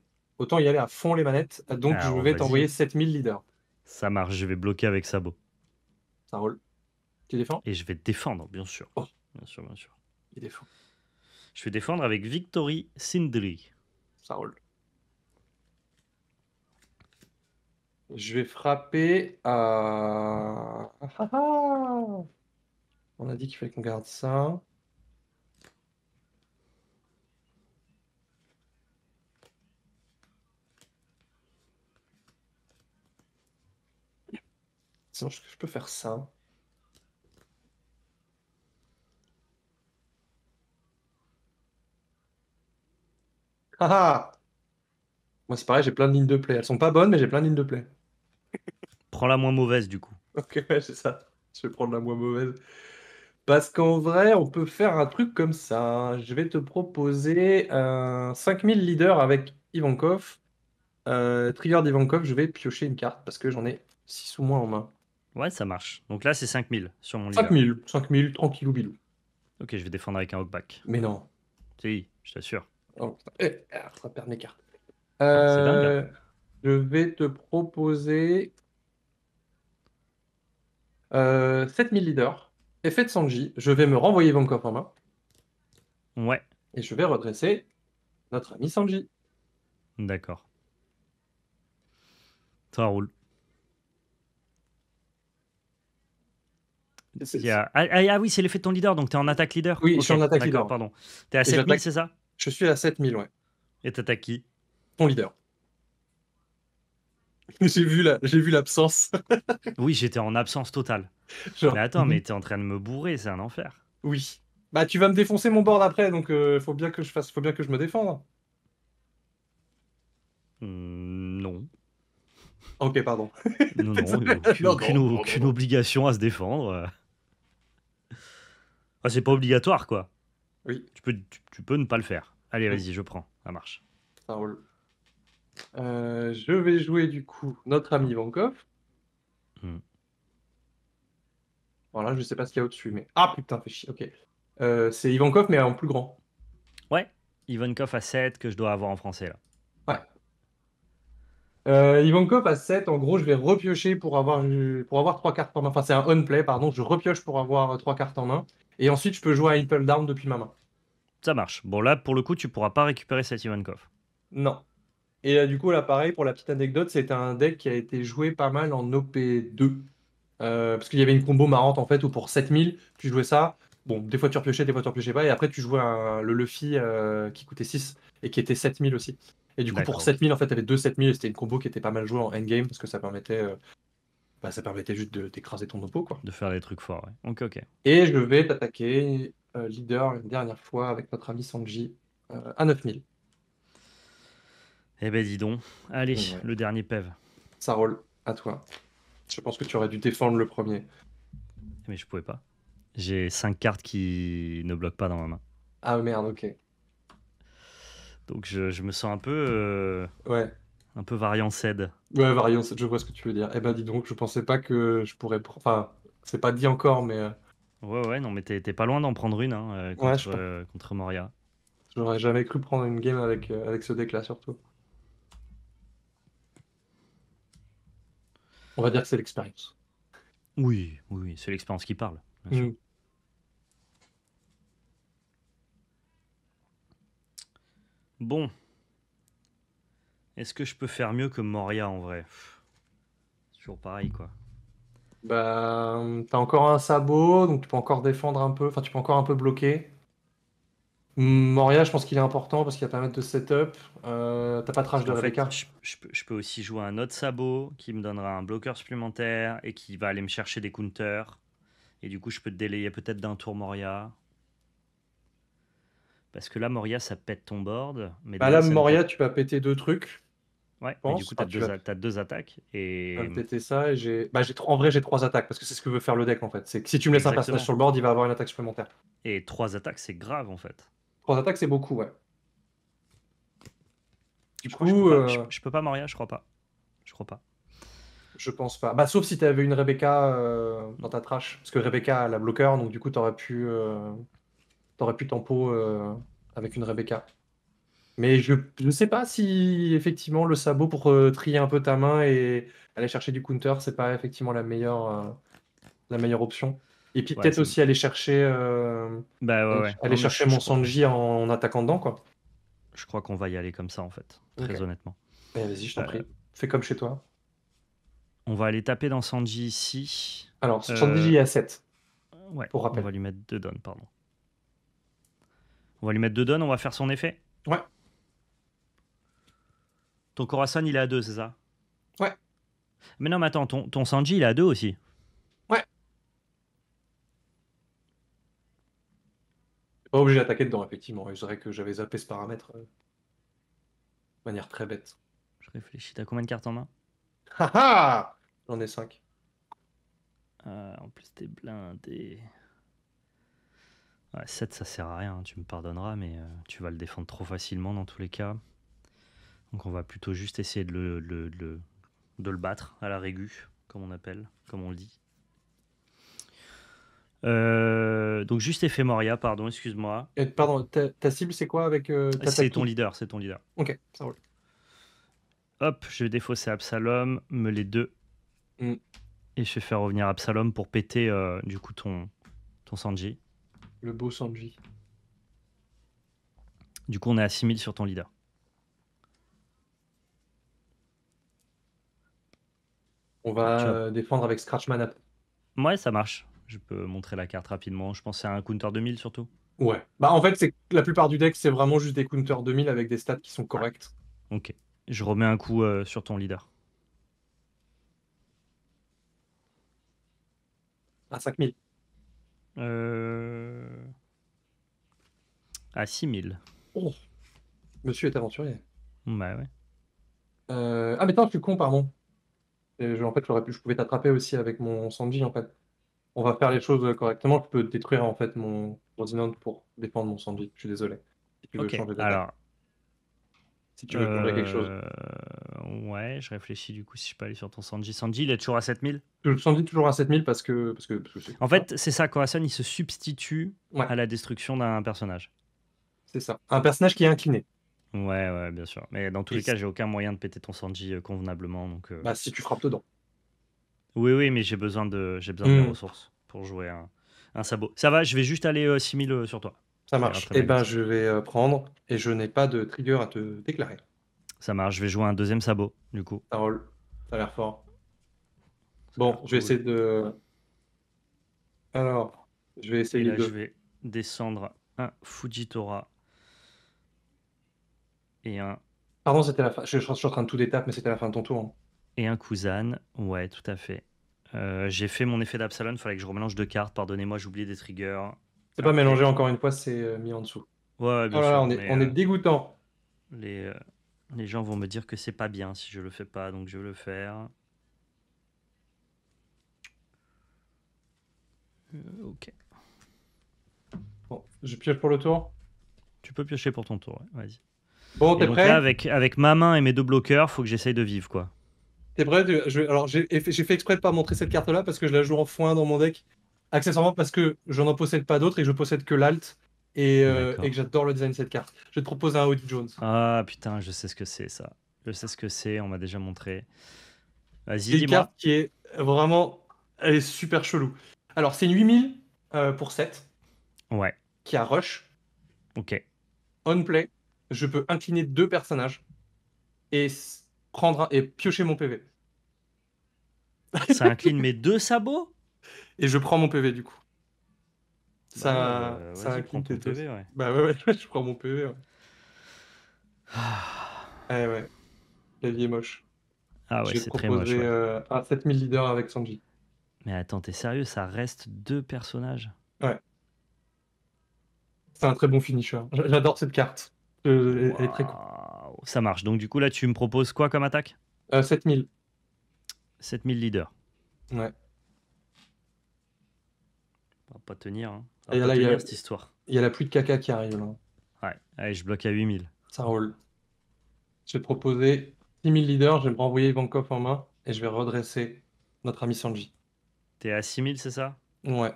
B: à fond les manettes. Donc, je
A: Alors,
B: vais t'envoyer
A: vas-y.
B: 7000 leaders.
A: Ça marche, je vais bloquer avec Sabot.
B: Ça roule. Tu défends?
A: Et je vais défendre, bien sûr.
B: Oh,
A: Bien sûr, bien sûr.
B: il défend.
A: Je vais défendre avec Victory Sindri.
B: Ça roule. Je vais frapper à. Ah, ah, ah. On a dit qu'il fallait qu'on garde ça. Sinon, je peux faire ça. Ah ah. Moi, c'est pareil, j'ai plein de lignes de play. Elles sont pas bonnes, mais j'ai plein de lignes de play.
A: Prends la moins mauvaise, du coup.
B: Ok, ouais, c'est ça. Je vais prendre la moins mauvaise. Parce qu'en vrai, on peut faire un truc comme ça. Je vais te proposer un 5000 leaders avec Ivankov. Trigger d'Ivankov, je vais piocher une carte parce que j'en ai 6 ou moins en main.
A: Ouais, ça marche. Donc là, c'est 5000 sur mon leader.
B: 5000, tranquillou bilou.
A: Ok, je vais défendre avec un Hawkback.
B: Mais non.
A: Si, je t'assure.
B: Oh, putain. Ça perd mes cartes.
A: C'est dingue, hein.
B: Euh, je vais te proposer 7000 leaders. Effet de Sanji. Je vais me renvoyer Ivankov en main.
A: Ouais,
B: Et je vais redresser notre ami Sanji.
A: d'accord. Ça roule. Ah oui, c'est l'effet de ton leader, donc t'es en attaque leader.
B: Oui, je
A: Ok,
B: suis en attaque
A: d'accord,
B: leader.
A: pardon. T'es à
B: Et
A: 7000,
B: j'attaque.
A: c'est ça?
B: Je suis à 7000, ouais.
A: Et t'attaques qui?
B: Ton leader. J'ai vu l'absence.
A: Oui, j'étais en absence totale. Mais
B: Genre,
A: attends, mais t'es en train de me bourrer, c'est un enfer.
B: oui. Bah, tu vas me défoncer mon board après, donc faut bien que je me défende.
A: Non.
B: Ok, pardon.
A: Non, non,
B: Non, non, non, non,
A: aucune
B: non.
A: obligation à se défendre. Ah, c'est pas obligatoire, quoi.
B: Oui,
A: Tu peux ne pas le faire. Allez,
B: mm,
A: vas-y, je prends. Ça marche.
B: ça roule. Je vais jouer du coup notre ami Ivankov.
A: Hmm.
B: Voilà, je sais pas ce qu'il y a au-dessus, mais. Ah putain, fais chier, ok. C'est Ivankov, mais en plus grand.
A: Ouais, Ivankov à 7 que je dois avoir en français, là.
B: Ouais. Ivankov à 7, en gros, je vais repiocher pour avoir 3 cartes en main. Enfin, c'est un on-play, pardon. Je repioche pour avoir 3 cartes en main. Et ensuite, je peux jouer à Impel Down depuis ma main.
A: Ça marche. Bon, là, pour le coup, tu pourras pas récupérer cet Ivankov.
B: Non. Et du coup, là, pareil, pour la petite anecdote, c'était un deck qui a été joué pas mal en OP2. Parce qu'il y avait une combo marrante, en fait, où pour 7000, tu jouais ça. Bon, des fois tu repiochais, des fois tu repiochais pas. Et après, tu jouais le Luffy qui coûtait 6 et qui était 7000 aussi. Et du coup, pour
A: D'accord, ok.
B: 7000, en fait, tu avais deux 7000 et c'était une combo qui était pas mal jouée en endgame parce que ça permettait juste d'écraser ton oppo, quoi.
A: De faire des trucs forts, ouais. Ok, ok.
B: Et je vais t'attaquer leader une dernière fois avec notre ami Sanji à 9000.
A: Eh ben, dis donc. Allez,
B: Ouais,
A: le dernier PEV.
B: ça roule. À toi. Je pense que tu aurais dû défendre le premier.
A: Mais je pouvais pas. J'ai 5 cartes qui ne bloquent pas dans ma main.
B: Ah merde, ok.
A: Donc je me sens
B: Ouais.
A: un peu variant cède.
B: Ouais, Variant, je vois ce que tu veux dire. Eh ben, dis donc, je pensais pas que je pourrais. Enfin, c'est pas dit encore, mais
A: Ouais, ouais, non, mais t'es pas loin d'en prendre une hein,
B: ouais,
A: contre Moria.
B: j'aurais jamais cru prendre une game avec ce deck-là, surtout. On va dire que c'est l'expérience.
A: Oui, oui, oui, c'est l'expérience qui parle, bien sûr.
B: Hmm.
A: Bon, est-ce que je peux faire mieux que Moria en vrai? C'est toujours pareil, quoi.
B: Bah, t'as encore un sabot, donc tu peux encore défendre un peu. Enfin, tu peux encore un peu bloquer. Moria, je pense qu'il est important parce qu'il va permettre de setup. T'as pas de
A: Parce
B: rage de
A: qu'en fait,
B: Rebecca.
A: je peux aussi jouer un autre sabot qui me donnera un bloqueur supplémentaire et qui va aller me chercher des counters. Et du coup, je peux te délayer peut-être d'un tour Moria. Parce que là, Moria, ça pète ton board, mais
B: Bah là,
A: déjà, ça ne pète.
B: Moria, tu vas péter deux trucs,
A: Ouais,
B: je
A: mais du
B: pense.
A: coup,
B: Enfin,
A: t'as deux attaques.
B: tu vas
A: Et.
B: me péter ça et j'ai. Bah, en vrai, j'ai 3 attaques parce que c'est ce que veut faire le deck en fait. C'est que si tu me laisses un personnage
A: Exactement.
B: sur le board, il va avoir une attaque supplémentaire.
A: Et trois attaques, c'est grave en fait.
B: 3 attaques, c'est beaucoup, ouais. Du
A: Je crois que je peux
B: coup,
A: pas. Je peux pas Moria, je crois pas. Je crois pas.
B: je pense pas. Bah, sauf si tu avais une Rebecca dans ta trash. Parce que Rebecca, elle a bloqueur, donc du coup, t'aurais pu tempo avec une Rebecca. Mais je sais pas si effectivement le sabot pour trier un peu ta main et aller chercher du counter, c'est pas effectivement la meilleure option. Et puis
A: Ouais,
B: peut-être aussi
A: bah ouais, ouais.
B: aller
A: Non, mais
B: chercher mon Sanji en attaquant dedans, quoi.
A: je crois qu'on va y aller comme ça en fait.
B: Ok.
A: Très honnêtement.
B: Eh, vas-y, je t'en
A: Euh,
B: prie. Fais comme chez toi.
A: on va aller taper dans Sanji ici.
B: Alors,
A: Euh,
B: Sanji est à 7,
A: ouais,
B: pour
A: on
B: rappel.
A: va lui mettre deux donnes, pardon. On va lui mettre deux donnes, on va faire son effet.
B: Ouais,
A: Ton Khorasan, il est à 2, c'est ça?
B: ouais,
A: Mais non, mais attends, ton Sanji, il est à 2 aussi.
B: ouais. Pas obligé d'attaquer dedans, effectivement. C'est vrai que j'avais zappé ce paramètre de manière très bête.
A: Je réfléchis, t'as combien de cartes en main?
B: Haha! J'en ai 5.
A: En plus, t'es blindé. Ouais, 7, ça sert à rien, tu me pardonneras, mais tu vas le défendre trop facilement dans tous les cas. Donc on va plutôt juste essayer de le battre à la régu, comme on appelle, comme on le dit. Donc juste Ephemeria, pardon, excuse-moi.
B: Pardon, ta cible, c'est quoi avec
A: C'est
B: t'attaques
A: ton
B: tout?
A: leader, c'est ton leader.
B: Ok, ça roule.
A: Hop, je vais défausser Absalom, me les deux,
B: Hmm.
A: et je vais faire revenir Absalom pour péter du coup ton Sanji.
B: Le beau Sanji.
A: Du coup on est à 6000 sur ton leader.
B: On va
A: Tu vas...
B: défendre avec Scratchman après.
A: Ouais, ça marche. Je peux montrer la carte rapidement. Je pense que c'est un counter 2000 surtout.
B: Ouais. Bah, en fait, c'est la plupart du deck, c'est vraiment juste des counters 2000 avec des stats qui sont corrects.
A: Ok. Je remets un coup sur ton leader.
B: À 5000.
A: Euh, À 6000.
B: Oh, monsieur est aventurier.
A: Bah ouais.
B: Ah, mais attends, je suis con, pardon. En fait, je pouvais t'attraper aussi avec mon Sanji, en fait. On va faire les choses correctement. Je peux détruire, en fait, mon Rosinante pour défendre mon Sanji. Je suis désolé. Si tu veux
A: Ok,
B: changer d'attaque.
A: alors.
B: Si tu veux changer quelque chose.
A: euh, Ouais, je réfléchis du coup si je peux aller sur ton Sanji. Sanji, il est toujours à 7000.
B: Le Sanji toujours à 7000 parce que c'est
A: En
B: comme ça.
A: fait, c'est ça, Corazon, il se substitue
B: Ouais,
A: à la destruction d'un personnage.
B: c'est ça. Un personnage qui est incliné.
A: Ouais, ouais, bien sûr. Mais dans tous
B: Et
A: les cas, j'ai aucun moyen de péter ton Sanji convenablement. Donc,
B: bah, si tu frappes dedans.
A: oui, oui, mais j'ai besoin de mes ressources pour jouer un sabot. Ça va, je vais juste aller 6000 sur toi.
B: Ça
A: Ça ira
B: marche.
A: très
B: Eh
A: bien comme
B: ben,
A: ça.
B: je vais prendre et je n'ai pas de trigger à te déclarer.
A: Ça marche, je vais jouer un deuxième sabot, du coup.
B: Ça roule. Ça a l'air fort.
A: Ça a l'air
B: Bon, je vais
A: cool.
B: essayer de. Alors, je vais
A: Et
B: essayer
A: là, je
B: de.
A: vais descendre un Fujitora et un,
B: Pardon, c'était la fin. Je suis en train de tout détaper, mais c'était la fin de ton tour, hein.
A: et un Kuzan. Ouais, tout à fait. J'ai fait mon effet d'Absalon, il fallait que je remélange deux cartes. Pardonnez-moi, j'ai oublié des triggers.
B: C'est pas
A: Ok.
B: mélangé encore une fois, c'est mis en dessous.
A: Ouais, ouais,
B: Oh
A: bien
B: là là,
A: sûr. Mais
B: on est dégoûtant.
A: les, euh, les gens vont me dire que c'est pas bien si je le fais pas, donc je vais le faire. Ok.
B: Bon, je pioche pour le tour.
A: Tu peux piocher pour ton tour, ouais, vas-y.
B: Bon,
A: Et
B: t'es
A: donc là,
B: prêt?
A: avec ma main et mes deux bloqueurs, faut que j'essaye de vivre, quoi.
B: T'es prêt? Alors, j'ai fait exprès de pas montrer cette carte-là parce que je la joue en foin dans mon deck. Accessoirement parce que je n'en possède pas d'autres et que je possède que l'alt et que
A: D'accord.
B: j'adore le design de cette carte. Je vais te proposer un Woody Jones.
A: Ah putain, je sais ce que c'est ça. Je sais ce que c'est, on m'a déjà montré. Vas-y,
B: C'est une carte
A: dis-moi.
B: qui est vraiment. Elle est super chelou. Alors, c'est une 8000 pour 7
A: Ouais,
B: qui a rush.
A: ok.
B: On play. Je peux incliner deux personnages et et piocher mon PV.
A: Ça incline mes deux sabots?
B: Et je prends mon PV du coup.
A: Bah ouais,
B: Ça
A: vas-y, prends
B: incline
A: ton
B: tes deux.
A: PV, ouais.
B: Bah ouais, ouais, je prends mon PV. Ouais.
A: Ah,
B: Eh ouais, la vie est moche.
A: ah ouais,
B: Je vais te
A: c'est très moche,
B: proposer
A: ouais.
B: un 7000 leaders avec Sanji.
A: Mais attends, t'es sérieux, ça reste deux personnages?
B: Ouais, c'est un très bon finisher. J'adore cette carte. Elle est très cool.
A: Waouh. Ça marche. Donc du coup, là, tu me proposes quoi comme attaque?
B: 7000.
A: 7000 leaders.
B: Ouais.
A: Ça va pas tenir, hein. Ça va
B: Et
A: pas
B: là,
A: tenir, cette histoire.
B: il y a la pluie de caca qui arrive là.
A: Ouais, allez, je bloque à 8000.
B: Ça roule. Je vais te proposer 6000 leaders, je vais me renvoyer Ivankov en main et je vais redresser notre ami Sanji.
A: T'es à 6000, c'est ça?
B: Ouais,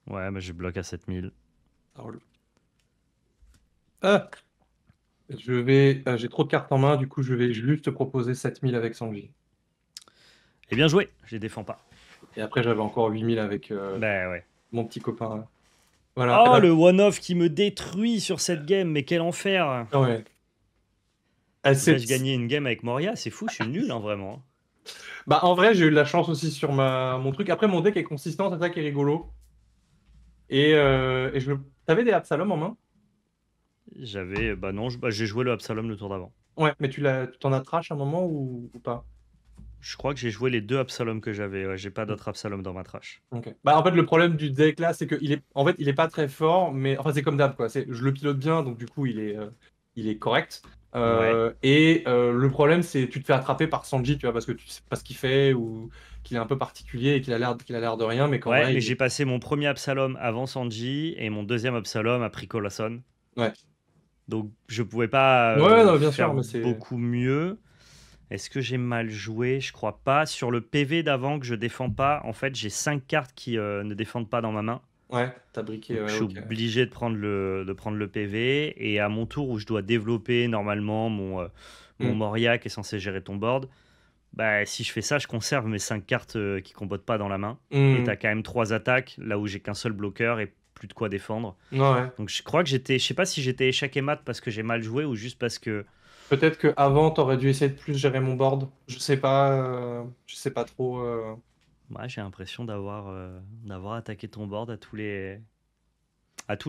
A: Ouais, bah je bloque à 7000.
B: ça roule. Ah, j'ai trop de cartes en main, du coup je vais juste te proposer 7000 avec Sanji.
A: Et bien joué, je les défends pas.
B: Et après j'avais encore 8000 avec
A: Bah ouais.
B: mon petit copain là. Voilà. Eh
A: Oh,
B: ben,
A: le one-off qui me détruit sur cette game, mais quel enfer!
B: ouais. Ah,
A: Là, je gagnais une game avec Moria, c'est fou, je suis nul, hein, vraiment.
B: Bah, en vrai, j'ai eu de la chance aussi sur mon truc. Après, mon deck est consistant, c'est ça qui est rigolo. Et T'avais des Absalom en main?
A: Bah non, j'ai joué le Absalom le tour d'avant.
B: Ouais, mais tu t'en as trash à un moment ou pas?
A: Je crois que j'ai joué les deux Absalom que j'avais, ouais, j'ai pas d'autres Absalom dans ma trash.
B: Ok. Bah, en fait, le problème du deck là, c'est il est pas très fort, mais enfin, c'est comme d'hab, quoi. Je le pilote bien, donc du coup, il est correct.
A: Ouais.
B: Le problème, c'est tu te fais attraper par Sanji, tu vois, parce que tu sais pas ce qu'il fait ou qu'il est un peu particulier et qu'il a l'air de rien, mais qu'en
A: Ouais,
B: vrai,
A: mais j'ai passé mon premier Absalom avant Sanji et mon deuxième Absalom après Colosson.
B: Ouais.
A: Donc je pouvais pas
B: Ouais, non, bien
A: faire
B: sûr, mais c'est.
A: beaucoup mieux. Est-ce que j'ai mal joué? Je crois pas. Sur le PV d'avant que je défends pas, en fait, j'ai 5 cartes qui ne défendent pas dans ma main.
B: Ouais, t'as briqué,
A: Donc
B: ouais,
A: je suis
B: ok.
A: obligé de prendre le PV. Et à mon tour où je dois développer normalement mon
B: Hmm.
A: Moria qui est censé gérer ton board, bah, si je fais ça, je conserve mes 5 cartes qui combattent pas dans la main. Et
B: Hmm.
A: t'as quand même 3 attaques là où j'ai qu'un seul bloqueur et plus de quoi défendre.
B: Ouais.
A: Donc je crois que je sais pas si j'étais échec et mat parce que j'ai mal joué ou juste parce que
B: Peut-être que avant t'aurais dû essayer de plus gérer mon board. Je sais pas trop.
A: ouais, j'ai l'impression d'avoir attaqué ton board à tous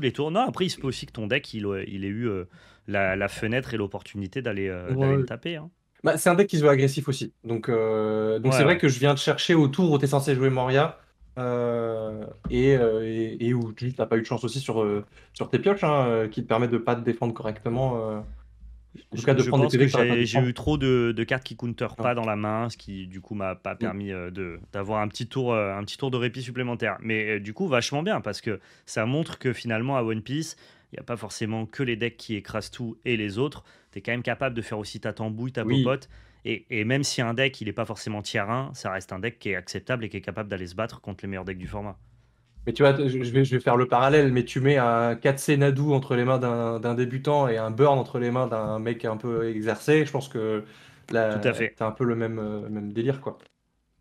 A: les tours. Non, après, il se peut aussi que ton deck, il ait eu la fenêtre et l'opportunité d'aller me
B: Ouais.
A: taper, hein.
B: Bah, c'est un deck qui se veut agressif aussi. Donc c'est
A: Ouais,
B: vrai
A: ouais.
B: que je viens de chercher au tour où t'es censé jouer Moria. et où tu n'as pas eu de chance aussi sur tes pioches, hein, qui te permettent de pas te défendre correctement, en tout cas de
A: Je
B: prendre des
A: pense que
B: PV que tu n'aurais pas dû
A: j'ai
B: prendre.
A: eu trop de cartes qui counterent
B: Ouais.
A: pas dans la main, ce qui du coup m'a pas
B: Mm.
A: permis d'avoir un petit tour de répit supplémentaire. Mais du coup, vachement bien parce que ça montre que finalement à One Piece, il n'y a pas forcément que les decks qui écrasent tout et les autres. Tu es quand même capable de faire aussi ta tambouille, ta
B: Oui,
A: popote. Et même si un deck il n'est pas forcément tier 1, ça reste un deck qui est acceptable et qui est capable d'aller se battre contre les meilleurs decks du format.
B: mais tu vois, je vais faire le parallèle, mais tu mets un 4C Nadu entre les mains d'un débutant et un Burn entre les mains d'un mec un peu exercé, je pense que
A: Tout à
B: là,
A: fait.
B: t'as un peu le même délire, quoi.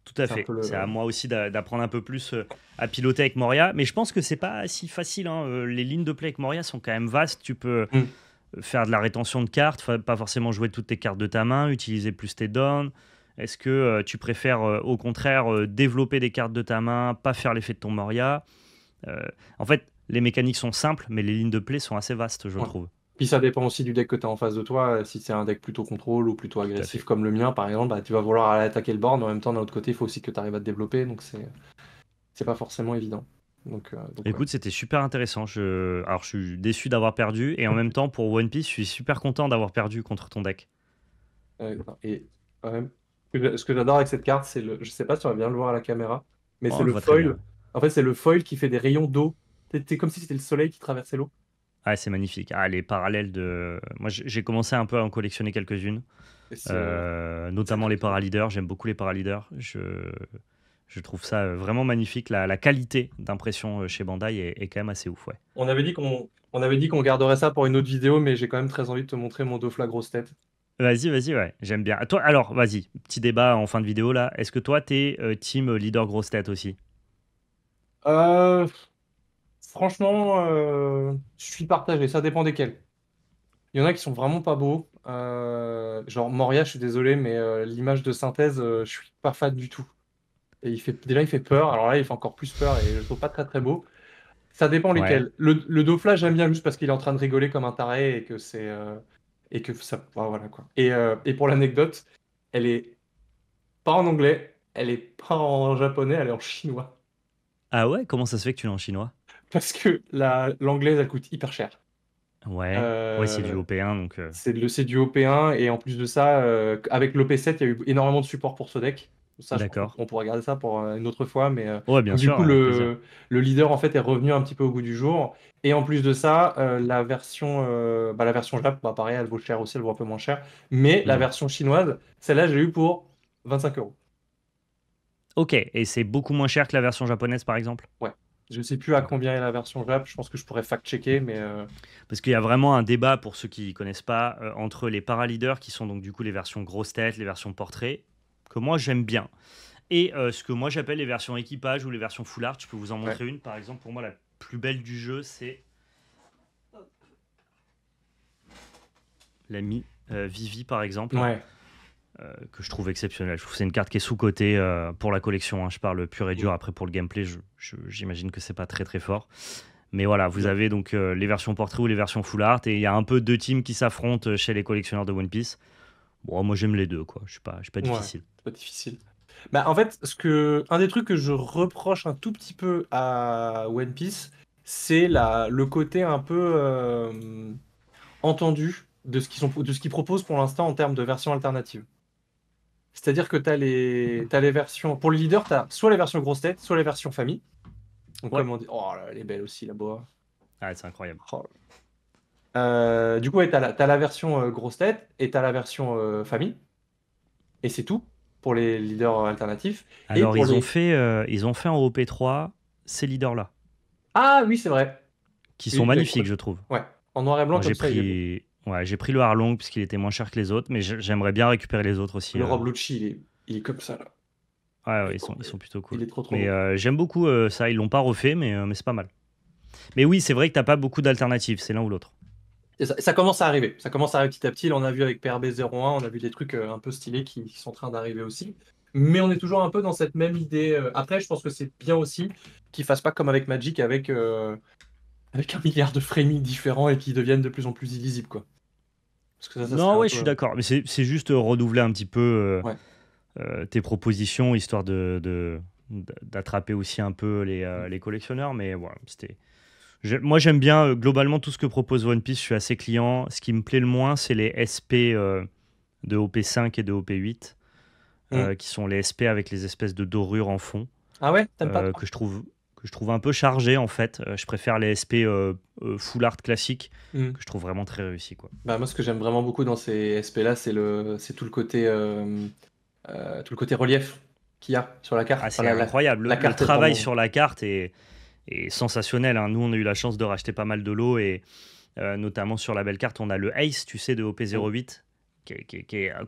A: Tout à
B: C'est un
A: fait.
B: peu
A: C'est
B: le...
A: à moi aussi d'apprendre un peu plus à piloter avec Moria. Mais je pense que c'est pas si facile, hein. Les lignes de play avec Moria sont quand même vastes. Tu peux
B: Mm.
A: faire de la rétention de cartes, pas forcément jouer toutes tes cartes de ta main, utiliser plus tes downs. Est-ce que tu préfères au contraire développer des cartes de ta main, pas faire l'effet de ton Moria? Euh, En fait, les mécaniques sont simples, mais les lignes de play sont assez vastes, je
B: Ouais.
A: trouve.
B: Puis ça dépend aussi du deck que tu as en face de toi. Si c'est un deck plutôt contrôle ou plutôt
A: Tout à
B: agressif
A: fait.
B: comme le mien, par exemple, bah, tu vas vouloir aller attaquer le board, mais en même temps, d'un autre côté, il faut aussi que tu arrives à te développer, donc c'est pas forcément évident. Donc ouais.
A: Écoute, c'était super intéressant. Alors, je suis déçu d'avoir perdu, et en même temps, pour One Piece, je suis super content d'avoir perdu contre ton deck.
B: Et quand même, ce que j'adore avec cette carte, c'est le. Je sais pas si on va bien le voir à la caméra, mais
A: Oh,
B: c'est
A: on le
B: le
A: voit très bien.
B: foil. En fait, c'est le foil qui fait des rayons d'eau. C'est comme si c'était le soleil qui traversait l'eau.
A: Ah, c'est magnifique. Ah, les parallèles de. Moi, j'ai commencé un peu à en collectionner quelques-unes,
B: Et c'est
A: notamment les
B: impressionnant.
A: paraleaders. J'aime beaucoup les paraleaders. Je trouve ça vraiment magnifique. La qualité d'impression chez Bandai est quand même assez ouf, ouais.
B: On avait dit qu'on garderait ça pour une autre vidéo, mais j'ai quand même très envie de te montrer mon Dofla grosse tête.
A: Vas-y, vas-y, ouais. J'aime bien. Toi, alors, vas-y. Petit débat en fin de vidéo là. Est-ce que toi, t'es team leader grosse tête aussi?
B: Euh, Franchement, je suis partagé, ça dépend desquels. Il y en a qui sont vraiment pas beaux. Genre Moria, je suis désolé, mais l'image de synthèse, je suis pas fan du tout. Et déjà, il fait peur. Alors là, il fait encore plus peur et je le trouve pas très très beau. Ça dépend
A: Ouais.
B: lesquels. Le Dofla, j'aime bien juste parce qu'il est en train de rigoler comme un taré et que ça. Voilà quoi. Et pour l'anecdote, elle est pas en anglais, elle est pas en japonais, elle est en chinois.
A: Ah ouais? Comment ça se fait que tu l'as en chinois?
B: Parce que l'anglaise, elle coûte hyper cher.
A: Ouais. Ouais, c'est du
B: Euh,
A: OP1, donc.
B: c'est du OP1 et en plus de ça, avec l'OP7, il y a eu énormément de support pour ce deck. Ça, je pense
A: D'accord.
B: qu'on pourra regarder ça pour une autre fois.
A: Ouais, bien
B: Donc, du
A: sûr,
B: coup,
A: avec plaisir.
B: le leader en fait est revenu un petit peu au goût du jour. Et en plus de ça, la version Jap, bah, pareil, elle vaut cher aussi, elle vaut un peu moins cher. Mais la
A: Hmm.
B: version chinoise, celle-là, j'ai eu pour 25 €.
A: Ok, et c'est beaucoup moins cher que la version japonaise, par exemple?
B: Ouais. Je sais plus à
A: Ok.
B: combien est la version Jap. Je pense que je pourrais fact-checker, mais
A: Parce qu'il y a vraiment un débat, pour ceux qui ne connaissent pas, entre les paraleaders, qui sont donc du coup les versions grosse tête, les versions portrait, que moi j'aime bien, et ce que moi j'appelle les versions équipage ou les versions full art. Je peux vous en
B: ouais.
A: montrer une. Par exemple, pour moi, la plus belle du jeu, c'est l'ami Vivi, par exemple,
B: Ouais.
A: que je trouve exceptionnelle. Je trouve que c'est une carte qui est sous-cotée pour la collection, hein. Je parle pur et dur.
B: Mm.
A: Après, pour le gameplay, j'imagine que c'est pas très très fort. Mais voilà, vous
B: Non.
A: avez donc les versions portrait ou les versions full art, et il y a un peu deux teams qui s'affrontent chez les collectionneurs de One Piece. Bon, moi j'aime les deux, quoi. Je suis pas
B: Ouais.
A: difficile.
B: C'est pas difficile. Bah, en fait, un des trucs que je reproche un tout petit peu à One Piece, c'est le côté un peu entendu de ce qu'ils proposent pour l'instant en termes de versions alternatives. C'est-à-dire que t'as les versions. Pour le leader, tu as soit les versions grosse tête, soit les versions famille. Donc,
A: Ouais,
B: comme on dit. Oh là, elle est belle aussi, la boa.
A: ah, c'est incroyable.
B: Oh. Du coup, ouais, t'as la version grosse tête et t'as la version famille. Et c'est tout pour les leaders alternatifs. Et
A: Alors,
B: pour les.
A: ils ont fait en OP3 ces leaders-là,
B: Ah oui, c'est vrai.
A: qui sont
B: Oui, j'avais
A: magnifiques,
B: complètement.
A: je trouve.
B: Ouais, en noir et blanc
A: Moi,
B: comme ça, il est beau.
A: j'ai pris le Harlong puisqu'il était moins cher que les autres, mais j'aimerais bien récupérer les autres aussi.
B: Le Rob Lucci, il est comme ça, là.
A: Ouais,
B: Il
A: ouais,
B: est trop,
A: ils sont plutôt
B: il
A: cool.
B: est trop, trop
A: Mais
B: beau.
A: j'aime beaucoup ça. Ils l'ont pas refait, mais c'est pas mal. Mais oui, c'est vrai que t'as pas beaucoup d'alternatives, c'est l'un ou l'autre.
B: Et ça commence à arriver. Ça commence à arriver petit à petit. Là, on a vu avec PRB 01, on a vu des trucs un peu stylés qui sont en train d'arriver aussi. Mais on est toujours un peu dans cette même idée. Après, je pense que c'est bien aussi qu'ils fassent pas comme avec Magic, avec un milliard de framing différents et qui deviennent de plus en plus illisibles, quoi. Parce que ça serait
A: Non,
B: un
A: ouais, je
B: peu.
A: suis d'accord. Mais c'est juste renouveler un petit peu
B: Ouais.
A: tes propositions, histoire d'attraper aussi un peu les collectionneurs. Mais voilà, moi, j'aime bien globalement tout ce que propose One Piece. Je suis assez client. Ce qui me plaît le moins, c'est les SP de OP5 et de OP8,
B: Mm.
A: qui sont les SP avec les espèces de dorures en fond,
B: Ah ouais, t'aimes pas
A: euh,
B: trop?
A: que je trouve que je trouve un peu chargées en fait. Je préfère les SP full art classique,
B: Mm.
A: que je trouve vraiment très réussi, quoi.
B: Bah, moi, ce que j'aime vraiment beaucoup dans ces SP-là, c'est tout le côté relief qu'il y a sur la carte.
A: Ah,
B: Enfin,
A: c'est incroyable.
B: la
A: Le
B: carte est
A: travail
B: vraiment.
A: sur la carte est sensationnel, hein. Nous, on a eu la chance de racheter pas mal de lots et notamment sur la belle carte, on a le Ace, tu sais, de
B: Mm.
A: OP08,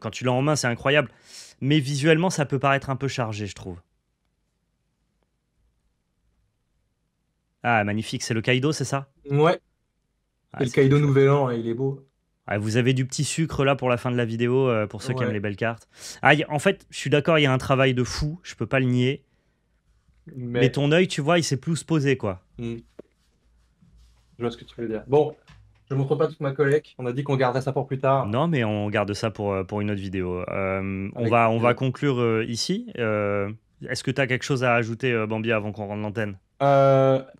A: quand tu l'as en main, c'est incroyable. Mais visuellement, ça peut paraître un peu chargé, je trouve. Ah, magnifique, c'est le Kaido, c'est ça?
B: Ouais, c'est
A: Ah,
B: le
A: c'est quelque
B: Kaido
A: chose.
B: Nouvel An, et il est beau.
A: Ah, vous avez du petit sucre là pour la fin de la vidéo, pour ceux qui aiment
B: Ouais,
A: les belles cartes. Ah, en fait, je suis d'accord, il y a un travail de fou, je peux pas le nier. Mais
B: mais
A: ton œil, tu vois, il sait plus où se poser, quoi.
B: mm, je vois ce que tu veux dire. Bon, je montre pas toute ma collecte. On a dit qu'on garderait ça pour plus tard.
A: Non, mais on garde ça pour une autre vidéo.
B: Avec
A: On va
B: plaisir.
A: conclure ici. Est-ce que tu as quelque chose à ajouter, Bambi, avant qu'on rende l'antenne?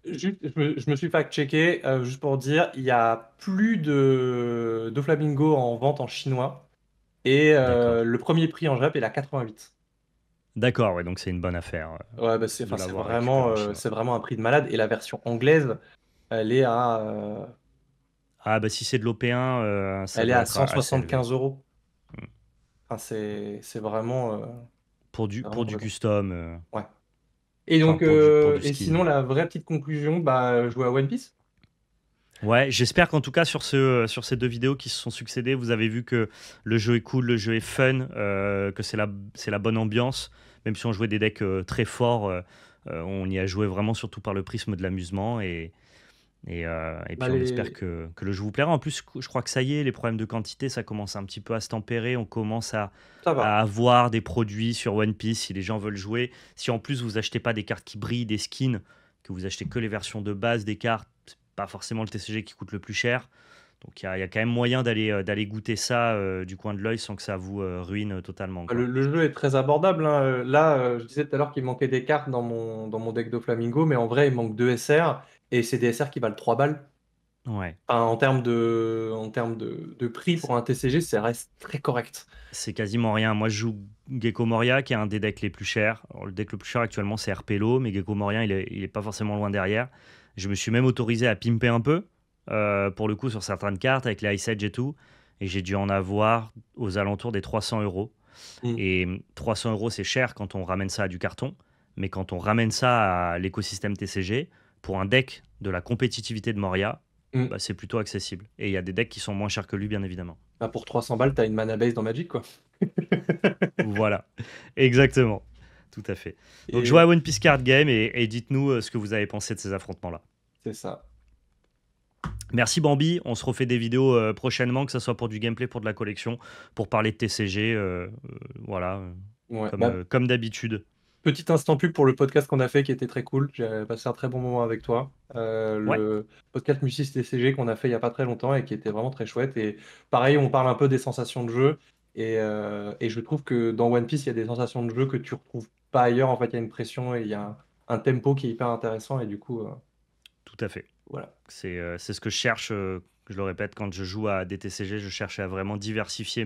B: Juste, je me suis fact-checké, juste pour dire, il y a plus de Flamingo en vente en chinois. Et
A: D'accord.
B: le premier prix en Jap est à 88.
A: D'accord, ouais, donc c'est une bonne affaire
B: Ouais, bah
A: de l'avoir récupéré en chinois.
B: c'est vraiment un prix de malade. Et la version anglaise, elle est
A: Ah, bah si c'est de l'OP1, ça
B: elle est
A: doit
B: à
A: être assez élevé.
B: 175 €.
A: Hmm.
B: Enfin, c'est vraiment, c'est
A: Pour
B: vraiment
A: du
B: complètement.
A: custom,
B: Ouais. Et
A: enfin
B: donc,
A: pour du
B: et
A: skin.
B: sinon, la vraie petite conclusion, bah, jouer à One Piece.
A: Ouais, j'espère qu'en tout cas sur ces deux vidéos qui se sont succédées, vous avez vu que le jeu est cool, le jeu est fun, que c'est la bonne ambiance. Même si on jouait des decks très forts, on y a joué vraiment surtout par le prisme de l'amusement. Et
B: Bah,
A: puis on espère que le jeu vous plaira. En plus, je crois que ça y est, les problèmes de quantité, ça commence un petit peu à se tempérer. On commence
B: ça va.
A: à avoir des produits sur One Piece si les gens veulent jouer. Si en plus vous achetez pas des cartes qui brillent, des skins, que vous achetez que les versions de base des cartes, c'est pas forcément le TCG qui coûte le plus cher. Donc il y a quand même moyen d'aller goûter ça du coin de l'œil sans que ça vous ruine totalement,
B: Bah,
A: quoi.
B: le jeu est très abordable, hein. Là, je disais tout à l'heure qu'il manquait des cartes dans mon deck de Flamingo, mais en vrai, il manque 2 SR, et c'est des SR qui valent 3 balles.
A: Ouais.
B: Enfin, en termes de prix pour un TCG, ça reste très correct.
A: C'est quasiment rien. Moi, je joue Gecko Moria, qui est un des decks les plus chers. Alors, le deck le plus cher actuellement, c'est RPLO, mais Gecko Moria, il est pas forcément loin derrière. Je me suis même autorisé à pimper un peu, pour le coup, sur certaines cartes, avec les Ice Edge et tout. Et j'ai dû en avoir aux alentours des 300 euros.
B: Mm.
A: Et 300 euros, c'est cher quand on ramène ça à du carton. Mais quand on ramène ça à l'écosystème TCG, pour un deck de la compétitivité de Moria,
B: Mm.
A: bah, c'est plutôt accessible. Et il y a des decks qui sont moins chers que lui, bien évidemment.
B: Bah, pour 300 balles, t'as une mana base dans Magic, quoi.
A: Voilà, exactement. Tout à fait. Donc jouez
B: Et
A: à One Piece Card Game et dites-nous ce que vous avez pensé de ces affrontements-là.
B: c'est ça.
A: Merci Bambi, on se refait des vidéos prochainement, que ce soit pour du gameplay, pour de la collection, pour parler de TCG, voilà,
B: Ouais. Bah,
A: comme d'habitude.
B: petit instant pub pour le podcast qu'on a fait qui était très cool. J'ai passé un très bon moment avec toi.
A: Ouais,
B: Le podcast Musis TCG qu'on a fait il y a pas très longtemps et qui était vraiment très chouette. Et pareil, on parle un peu des sensations de jeu. Et je trouve que dans One Piece, il y a des sensations de jeu que tu retrouves pas ailleurs. En fait, il y a une pression et il y a un tempo qui est hyper intéressant. Et du coup,
A: tout à fait.
B: voilà.
A: C'est ce que je cherche, je le répète, quand je joue à des TCG, je cherche à vraiment diversifier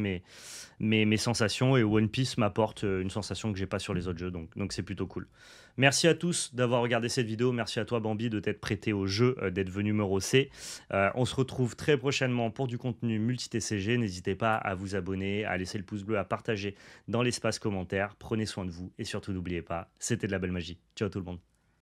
A: mes sensations et One Piece m'apporte une sensation que j'ai pas sur les autres jeux, donc c'est plutôt cool. Merci à tous d'avoir regardé cette vidéo, merci à toi Bambi de t'être prêté au jeu, d'être venu me rosser. On se retrouve très prochainement pour du contenu multi-TCG, n'hésitez pas à vous abonner, à laisser le pouce bleu, à partager dans l'espace commentaire, prenez soin de vous et surtout n'oubliez pas, c'était de la belle magie. Ciao tout le monde.